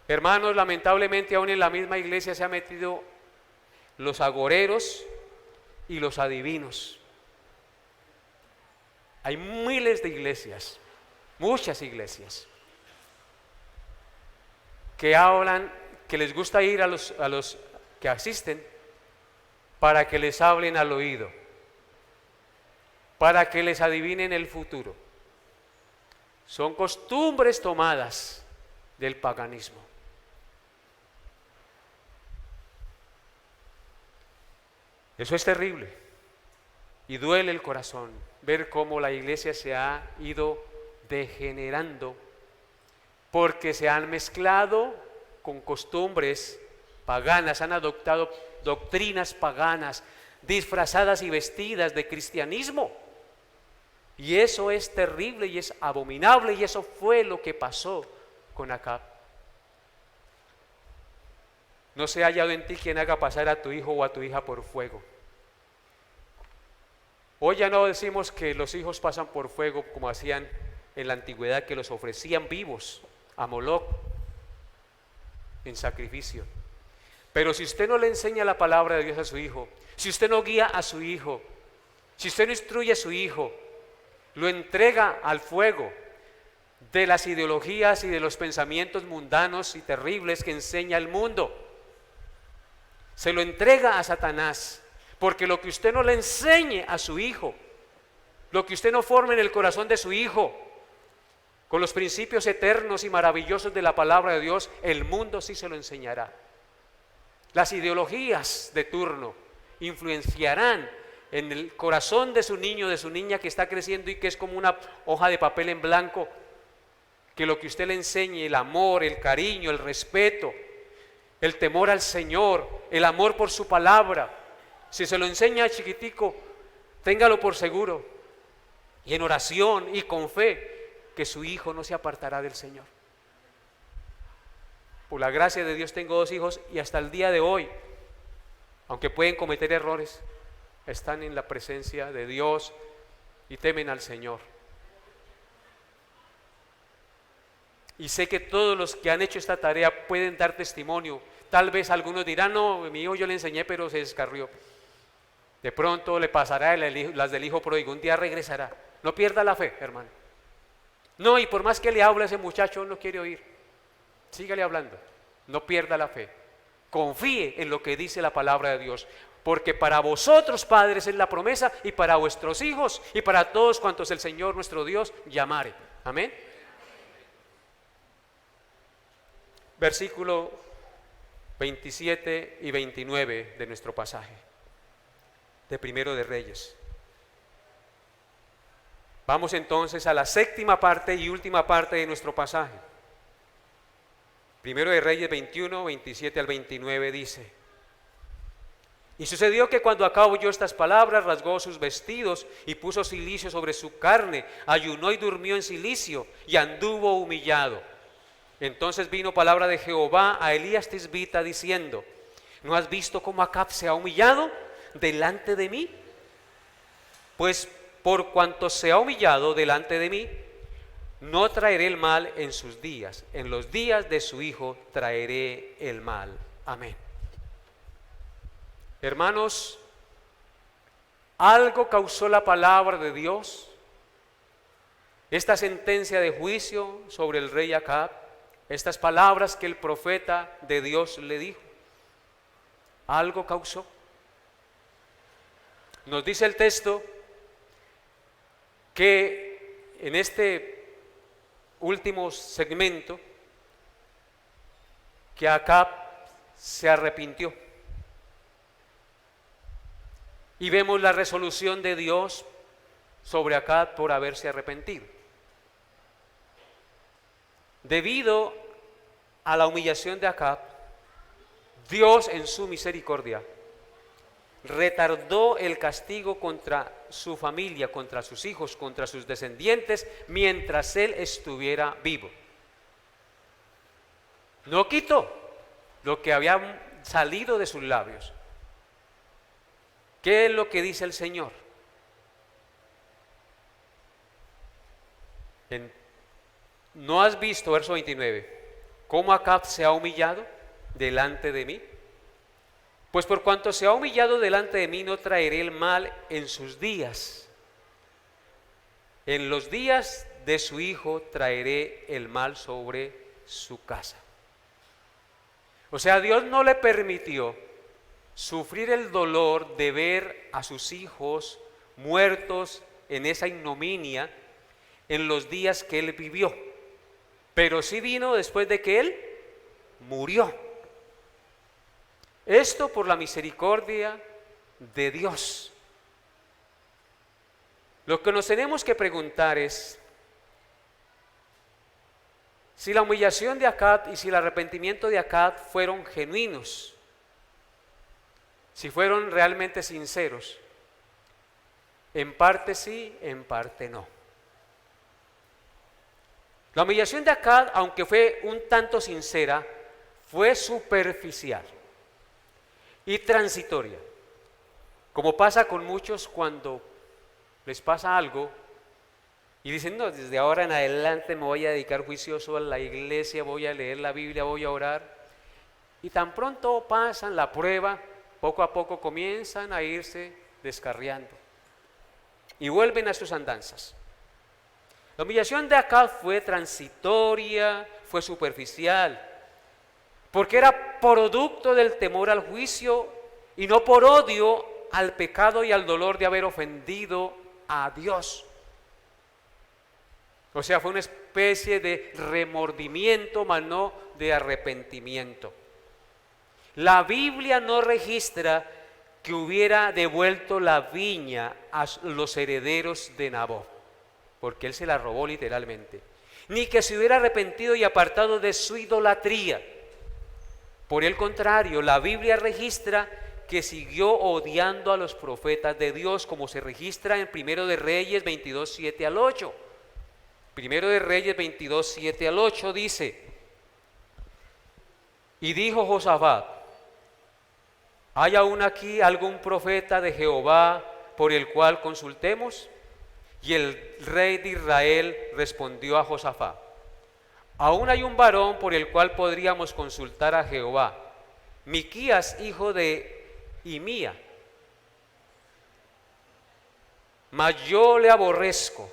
Hermanos, lamentablemente aún en la misma iglesia se han metido los agoreros y los adivinos. Hay miles de iglesias, muchas iglesias, que hablan, que les gusta ir a los que asisten para que les hablen al oído, para que les adivinen el futuro. Son costumbres tomadas del paganismo. Eso es terrible y duele el corazón ver cómo la iglesia se ha ido degenerando porque se han mezclado con costumbres paganas, han adoptado doctrinas paganas disfrazadas y vestidas de cristianismo, y eso es terrible y es abominable, y eso fue lo que pasó con Acab. No se ha hallado en ti quien haga pasar a tu hijo o a tu hija por fuego. Hoy ya no decimos que los hijos pasan por fuego como hacían en la antigüedad, que los ofrecían vivos a Moloc en sacrificio. Pero si usted no le enseña la palabra de Dios a su hijo, si usted no guía a su hijo, si usted no instruye a su hijo, lo entrega al fuego de las ideologías y de los pensamientos mundanos y terribles que enseña el mundo, se lo entrega a Satanás, porque lo que usted no le enseñe a su hijo, lo que usted no forme en el corazón de su hijo con los principios eternos y maravillosos de la palabra de Dios, el mundo sí se lo enseñará. Las ideologías de turno influenciarán en el corazón de su niño, de su niña que está creciendo y que es como una hoja de papel en blanco, que lo que usted le enseñe, el amor, el cariño, el respeto, el temor al Señor, el amor por su palabra, si se lo enseña chiquitico, téngalo por seguro y en oración y con fe que su hijo no se apartará del Señor. Por la gracia de Dios tengo 2 hijos y hasta el día de hoy, aunque pueden cometer errores, están en la presencia de Dios y temen al Señor. Y sé que todos los que han hecho esta tarea pueden dar testimonio. Tal vez algunos dirán, no, mi hijo yo le enseñé pero se descarrió. De pronto le pasará las del hijo pródigo, un día regresará. No pierda la fe, hermano. No, y por más que le hable a ese muchacho, no quiere oír. Sígale hablando, no pierda la fe. Confíe en lo que dice la palabra de Dios. Porque para vosotros, padres, es la promesa, y para vuestros hijos, y para todos cuantos el Señor nuestro Dios llamare. Amén. Versículo 27 y 29 de nuestro pasaje, de Primero de Reyes. Vamos entonces a la séptima parte y última parte de nuestro pasaje. Primero de Reyes 21, 27 al 29 dice: Y sucedió que cuando Acab oyó estas palabras, rasgó sus vestidos y puso cilicio sobre su carne, ayunó y durmió en cilicio y anduvo humillado. Entonces vino palabra de Jehová a Elías Tisbita diciendo: ¿No has visto cómo Acab se ha humillado delante de mí? Pues por cuanto se ha humillado delante de mí, no traeré el mal en sus días. En los días de su hijo traeré el mal. Amén. Hermanos, algo causó la palabra de Dios, esta sentencia de juicio sobre el rey Acab, estas palabras que el profeta de Dios le dijo. Algo causó. Nos dice el texto que en este último segmento que Acab se arrepintió. Y vemos la resolución de Dios sobre Acab por haberse arrepentido. Debido a la humillación de Acab, Dios en su misericordia retardó el castigo contra su familia, contra sus hijos, contra sus descendientes, mientras él estuviera vivo. No quitó lo que había salido de sus labios. ¿Qué es lo que dice el Señor? ¿No has visto, verso 29, cómo Acab se ha humillado delante de mí? Pues por cuanto se ha humillado delante de mí, no traeré el mal en sus días. En los días de su hijo traeré el mal sobre su casa. O sea, Dios no le permitió sufrir el dolor de ver a sus hijos muertos en esa ignominia en los días que él vivió, pero sí vino después de que él murió. Esto por la misericordia de Dios. Lo que nos tenemos que preguntar es si la humillación de Acab y si el arrepentimiento de Acab fueron genuinos, si fueron realmente sinceros. En parte sí, en parte no. La humillación de Acab, aunque fue un tanto sincera, fue superficial y transitoria, como pasa con muchos cuando les pasa algo y dicen: no, desde ahora en adelante me voy a dedicar juicioso a la iglesia, voy a leer la Biblia, voy a orar, y tan pronto pasan la prueba, poco a poco comienzan a irse descarriando y vuelven a sus andanzas. La humillación de Acab fue transitoria, fue superficial, porque era producto del temor al juicio y no por odio al pecado y al dolor de haber ofendido a Dios. O sea, fue una especie de remordimiento, mas no de arrepentimiento. La Biblia no registra que hubiera devuelto la viña a los herederos de Nabot, porque él se la robó literalmente, ni que se hubiera arrepentido y apartado de su idolatría. Por el contrario, la Biblia registra que siguió odiando a los profetas de Dios, como se registra en Primero de Reyes 22, 7 al 8. Primero de Reyes 22, 7 al 8 dice: Y dijo Josafat: ¿hay aún aquí algún profeta de Jehová por el cual consultemos? Y el rey de Israel respondió a Josafat: aún hay un varón por el cual podríamos consultar a Jehová, Miquías, hijo de Imía. Mas yo le aborrezco.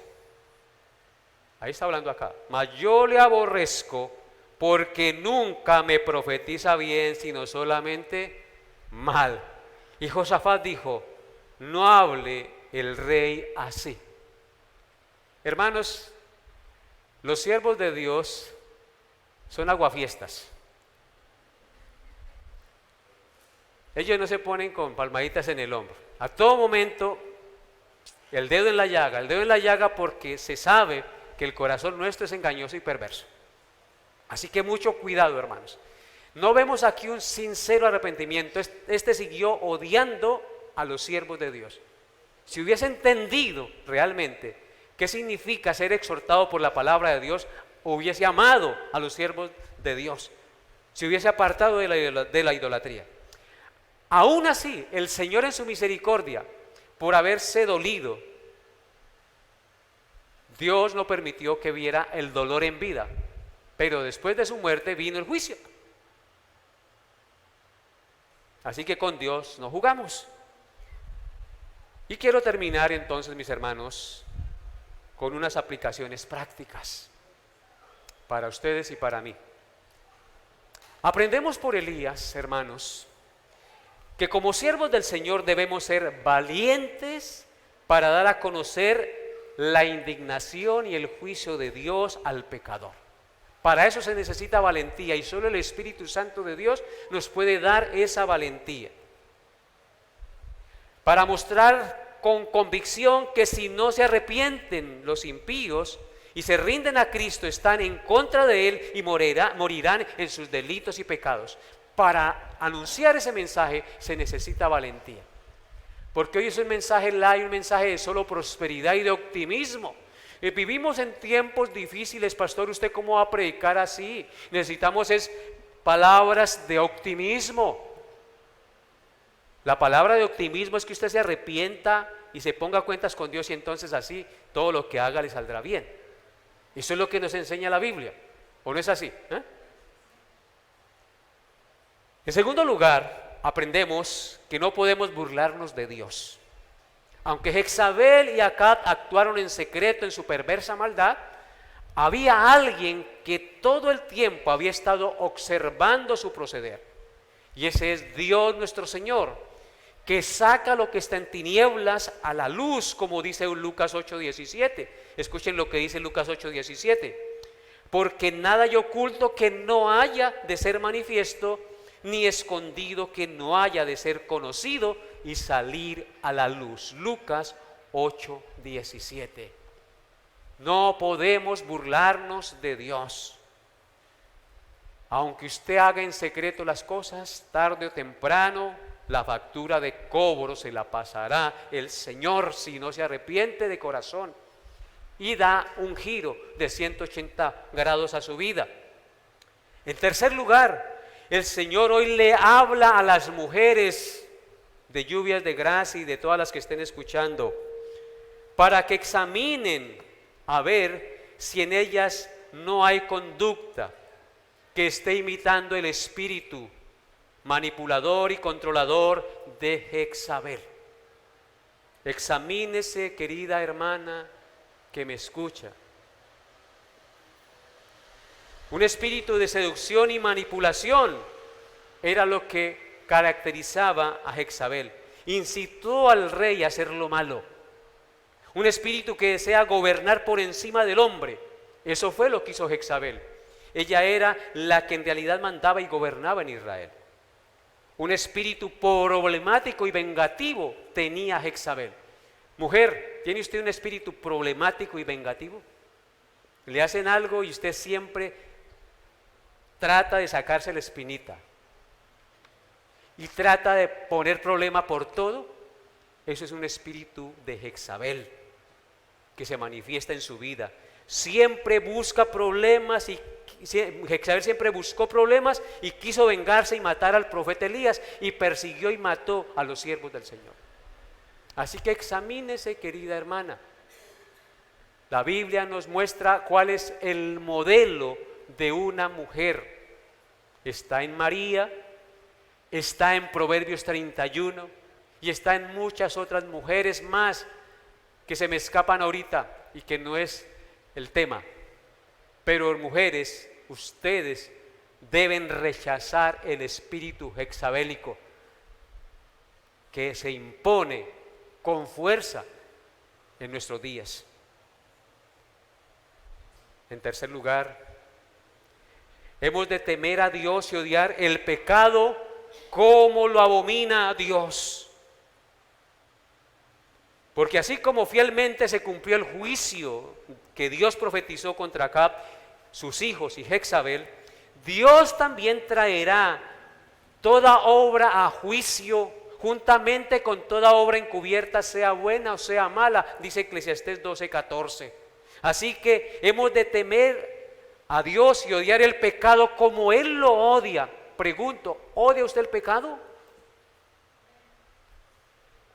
Ahí está hablando acá. Mas yo le aborrezco porque nunca me profetiza bien, sino solamente mal. Y Josafat dijo: no hable el rey así. Hermanos, los siervos de Dios son aguafiestas. Ellos no se ponen con palmaditas en el hombro. A todo momento, el dedo en la llaga porque se sabe que el corazón nuestro es engañoso y perverso. Así que mucho cuidado, hermanos. No vemos aquí un sincero arrepentimiento. Este siguió odiando a los siervos de Dios. Si hubiese entendido realmente qué significa ser exhortado por la palabra de Dios, hubiese amado a los siervos de Dios, se hubiese apartado de la idolatría. Aún así, el Señor en su misericordia, por haberse dolido, Dios no permitió que viera el dolor en vida, pero después de su muerte vino el juicio. Así que con Dios no jugamos. Y quiero terminar entonces, mis hermanos, con unas aplicaciones prácticas para ustedes y para mí. Aprendemos por Elías, hermanos, que como siervos del Señor debemos ser valientes para dar a conocer la indignación y el juicio de Dios al pecador. Para eso se necesita valentía y solo el Espíritu Santo de Dios nos puede dar esa valentía. Para mostrar con convicción que si no se arrepienten los impíos y se rinden a Cristo, están en contra de Él y morirán en sus delitos y pecados. Para anunciar ese mensaje se necesita valentía. Porque hoy es un mensaje light, un mensaje de solo prosperidad y de optimismo. Vivimos en tiempos difíciles, pastor. ¿Usted cómo va a predicar así? Necesitamos palabras de optimismo. La palabra de optimismo es que usted se arrepienta y se ponga a cuentas con Dios, y entonces así todo lo que haga le saldrá bien. Eso es lo que nos enseña la Biblia, ¿o no es así? En segundo lugar, aprendemos que no podemos burlarnos de Dios. Aunque Jezabel y Acab actuaron en secreto en su perversa maldad, había alguien que todo el tiempo había estado observando su proceder. Y ese es Dios nuestro Señor, que saca lo que está en tinieblas a la luz, como dice Lucas 8:17. Escuchen lo que dice Lucas 8:17. Porque nada hay oculto que no haya de ser manifiesto, ni escondido que no haya de ser conocido y salir a la luz. Lucas 8:17. No podemos burlarnos de Dios. Aunque usted haga en secreto las cosas, tarde o temprano la factura de cobro se la pasará el Señor si no se arrepiente de corazón y da un giro de 180 grados a su vida. En tercer lugar, el Señor hoy le habla a las mujeres de Lluvias de Gracia y de todas las que estén escuchando, para que examinen a ver si en ellas no hay conducta que esté imitando el espíritu manipulador y controlador de Jezabel. Examínese, querida hermana que me escucha. Un espíritu de seducción y manipulación era lo que caracterizaba a Jezabel. Incitó al rey a hacer lo malo. Un espíritu que desea gobernar por encima del hombre. Eso fue lo que hizo Jezabel. Ella era la que en realidad mandaba y gobernaba en Israel. Un espíritu problemático y vengativo tenía Jezabel. Mujer, ¿tiene usted un espíritu problemático y vengativo? Le hacen algo y usted siempre trata de sacarse la espinita y trata de poner problema por todo. Eso es un espíritu de Jezabel que se manifiesta en su vida. Siempre busca problemas y Jezabel siempre buscó problemas y quiso vengarse y matar al profeta Elías y persiguió y mató a los siervos del Señor. Así que examínese, querida hermana. La Biblia nos muestra cuál es el modelo de una mujer. Está en María, está en Proverbios 31 y está en muchas otras mujeres más que se me escapan ahorita y que no es el tema. Pero mujeres, ustedes deben rechazar el espíritu jezabelico que se impone con fuerza en nuestros días. En tercer lugar, hemos de temer a Dios y odiar el pecado como lo abomina a Dios. Porque así como fielmente se cumplió el juicio que Dios profetizó contra Acab, sus hijos y Jezabel, Dios también traerá toda obra a juicio juntamente con toda obra encubierta, sea buena o sea mala, dice Eclesiastés 12:14. Así que hemos de temer a Dios y odiar el pecado como Él lo odia. Pregunto, ¿odia usted el pecado?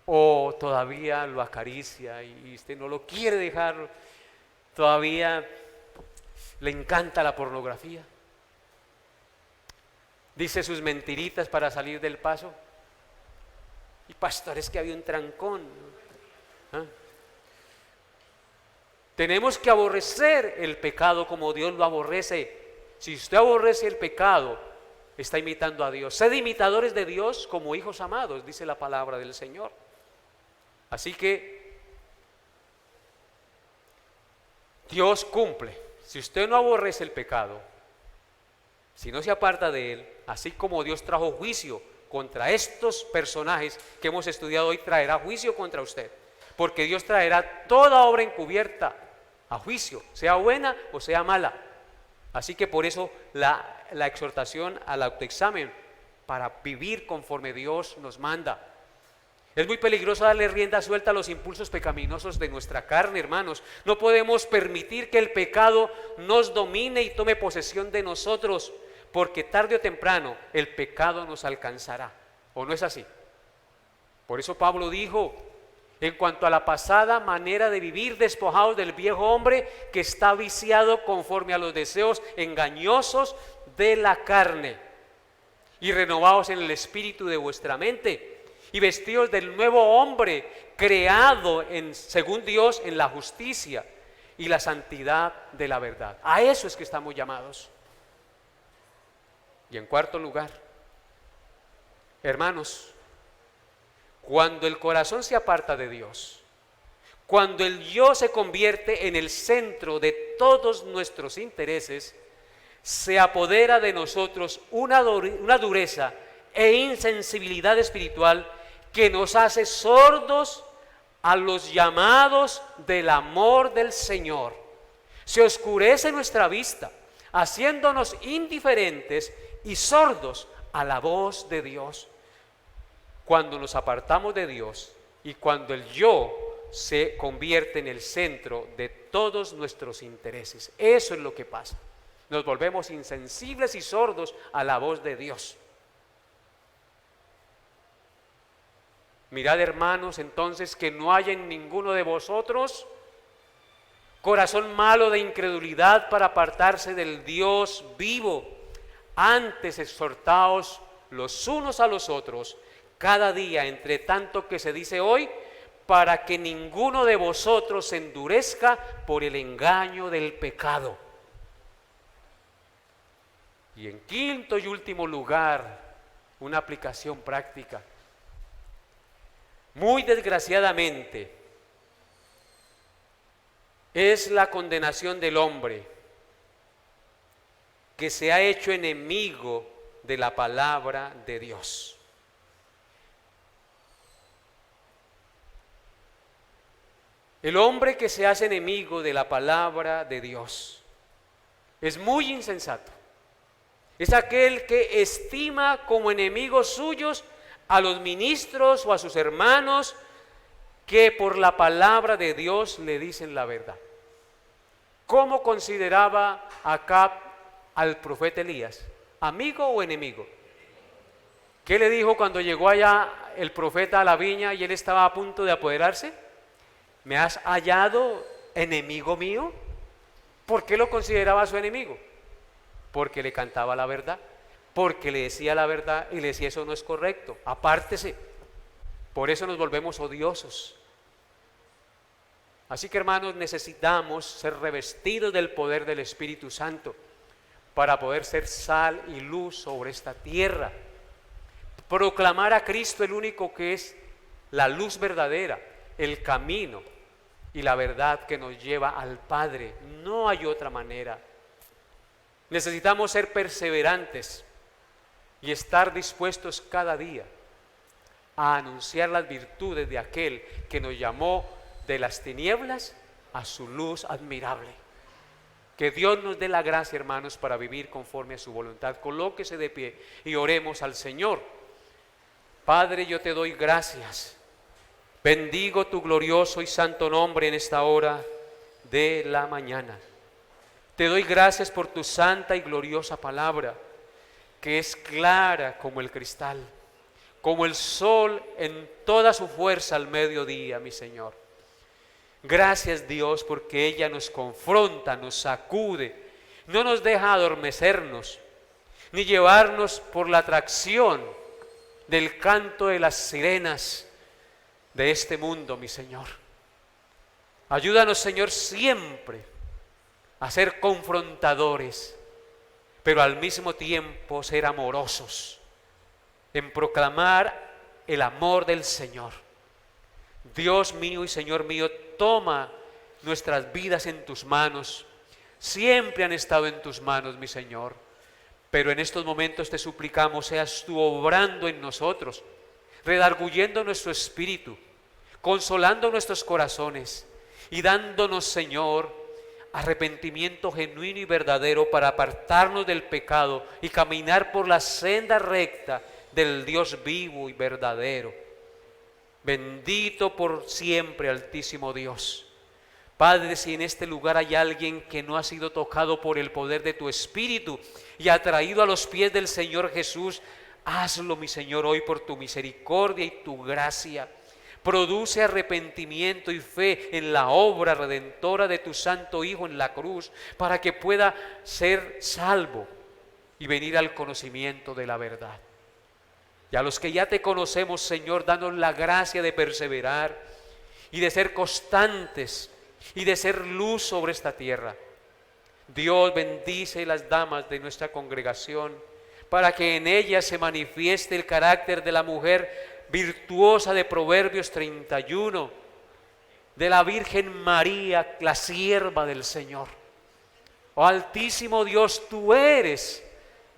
¿O todavía lo acaricia y usted no lo quiere dejar? ¿Todavía le encanta la pornografía? ¿Dice sus mentiritas para salir del paso? Y pastor, es que había un trancón. ¿Ah? Tenemos que aborrecer el pecado como Dios lo aborrece. Si usted aborrece el pecado, está imitando a Dios. Sed imitadores de Dios como hijos amados, dice la palabra del Señor. Así que Dios cumple. Si usted no aborrece el pecado, si no se aparta de él, así como Dios trajo juicio contra estos personajes que hemos estudiado hoy, traerá juicio contra usted. Porque Dios traerá toda obra encubierta a juicio, sea buena o sea mala. Así que por eso la exhortación al autoexamen, para vivir conforme Dios nos manda. Es muy peligroso darle rienda suelta a los impulsos pecaminosos de nuestra carne, hermanos. No podemos permitir que el pecado nos domine y tome posesión de nosotros, porque tarde o temprano el pecado nos alcanzará. ¿O no es así? Por eso Pablo dijo, en cuanto a la pasada manera de vivir, despojados del viejo hombre que está viciado conforme a los deseos engañosos de la carne, y renovados en el espíritu de vuestra mente, y vestidos del nuevo hombre creado según Dios en la justicia y la santidad de la verdad. A eso es que estamos llamados. Y en cuarto lugar, hermanos, cuando el corazón se aparta de Dios, cuando el yo se convierte en el centro de todos nuestros intereses, se apodera de nosotros una dureza e insensibilidad espiritual que nos hace sordos a los llamados del amor del Señor. Se oscurece nuestra vista, haciéndonos indiferentes y sordos a la voz de Dios. Cuando nos apartamos de Dios y cuando el yo se convierte en el centro de todos nuestros intereses, eso es lo que pasa. Nos volvemos insensibles y sordos a la voz de Dios. Mirad, hermanos, entonces, que no haya en ninguno de vosotros corazón malo de incredulidad para apartarse del Dios vivo. Antes exhortaos los unos a los otros cada día, entre tanto que se dice hoy, para que ninguno de vosotros se endurezca por el engaño del pecado. Y en quinto y último lugar, una aplicación práctica. Muy desgraciadamente, es la condenación del hombre que se ha hecho enemigo de la palabra de Dios. El hombre que se hace enemigo de la palabra de Dios es muy insensato. Es aquel que estima como enemigos suyos a los ministros o a sus hermanos que por la palabra de Dios le dicen la verdad. ¿Cómo consideraba Acab al profeta Elías? ¿Amigo o enemigo? ¿Qué le dijo cuando llegó allá el profeta a la viña y él estaba a punto de apoderarse? ¿Me has hallado ¿enemigo mío? ¿Por qué lo consideraba su enemigo? Porque le cantaba la verdad, porque le decía la verdad y le decía eso no es correcto, apártese. Por eso nos volvemos odiosos. Así que hermanos, necesitamos ser revestidos del poder del Espíritu Santo para poder ser sal y luz sobre esta tierra. Proclamar a Cristo el único que es la luz verdadera, el camino y la verdad que nos lleva al Padre. No hay otra manera. Necesitamos ser perseverantes y estar dispuestos cada día a anunciar las virtudes de aquel que nos llamó de las tinieblas a su luz admirable. Que Dios nos dé la gracia, hermanos, para vivir conforme a su voluntad. Colóquese de pie y oremos al Señor. Padre, yo te doy gracias. Bendigo tu glorioso y santo nombre en esta hora de la mañana. Te doy gracias por tu santa y gloriosa palabra, que es clara como el cristal, como el sol en toda su fuerza al mediodía, mi Señor. Gracias, Dios, porque ella nos confronta, nos sacude, no nos deja adormecernos, ni llevarnos por la atracción del canto de las sirenas de este mundo, mi Señor. Ayúdanos, Señor, siempre a ser confrontadores, pero al mismo tiempo ser amorosos en proclamar el amor del Señor. Dios mío y Señor mío, toma nuestras vidas en tus manos. Siempre han estado en tus manos, mi Señor, pero en estos momentos te suplicamos, seas tú obrando en nosotros, redarguyendo nuestro espíritu, consolando nuestros corazones y dándonos, Señor, arrepentimiento genuino y verdadero para apartarnos del pecado y caminar por la senda recta del Dios vivo y verdadero. Bendito por siempre, Altísimo Dios. Padre, si en este lugar hay alguien que no ha sido tocado por el poder de tu Espíritu y atraído a los pies del Señor Jesús, hazlo, mi Señor, hoy por tu misericordia y tu gracia. Produce arrepentimiento y fe en la obra redentora de tu Santo Hijo en la cruz, para que pueda ser salvo y venir al conocimiento de la verdad. Y a los que ya te conocemos, Señor, danos la gracia de perseverar y de ser constantes y de ser luz sobre esta tierra. Dios, bendice las damas de nuestra congregación para que en ellas se manifieste el carácter de la mujer virtuosa de Proverbios 31, de la Virgen María, la sierva del Señor. Oh Altísimo Dios, tú eres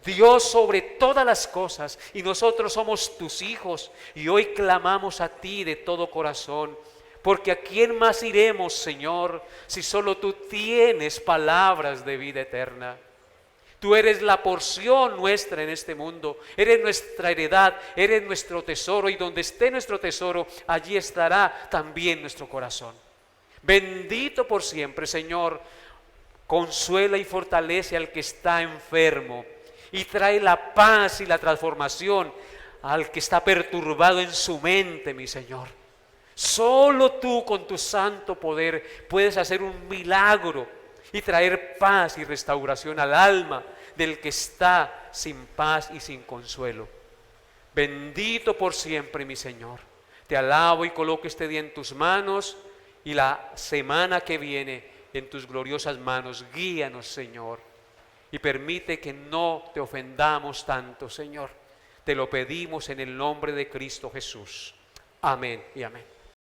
Dios sobre todas las cosas y nosotros somos tus hijos y hoy clamamos a ti de todo corazón, porque ¿a quién más iremos, Señor, si solo tú tienes palabras de vida eterna? Tú eres la porción nuestra en este mundo, eres nuestra heredad, eres nuestro tesoro, y donde esté nuestro tesoro, allí estará también nuestro corazón. Bendito por siempre, Señor. Consuela y fortalece al que está enfermo y trae la paz y la transformación al que está perturbado en su mente, mi Señor. Solo tú con tu santo poder puedes hacer un milagro y traer paz y restauración al alma del que está sin paz y sin consuelo. Bendito por siempre, mi Señor. Te alabo y coloco este día en tus manos y la semana que viene en tus gloriosas manos. Guíanos, Señor, y permite que no te ofendamos tanto, Señor. Te lo pedimos en el nombre de Cristo Jesús. Amén y amén.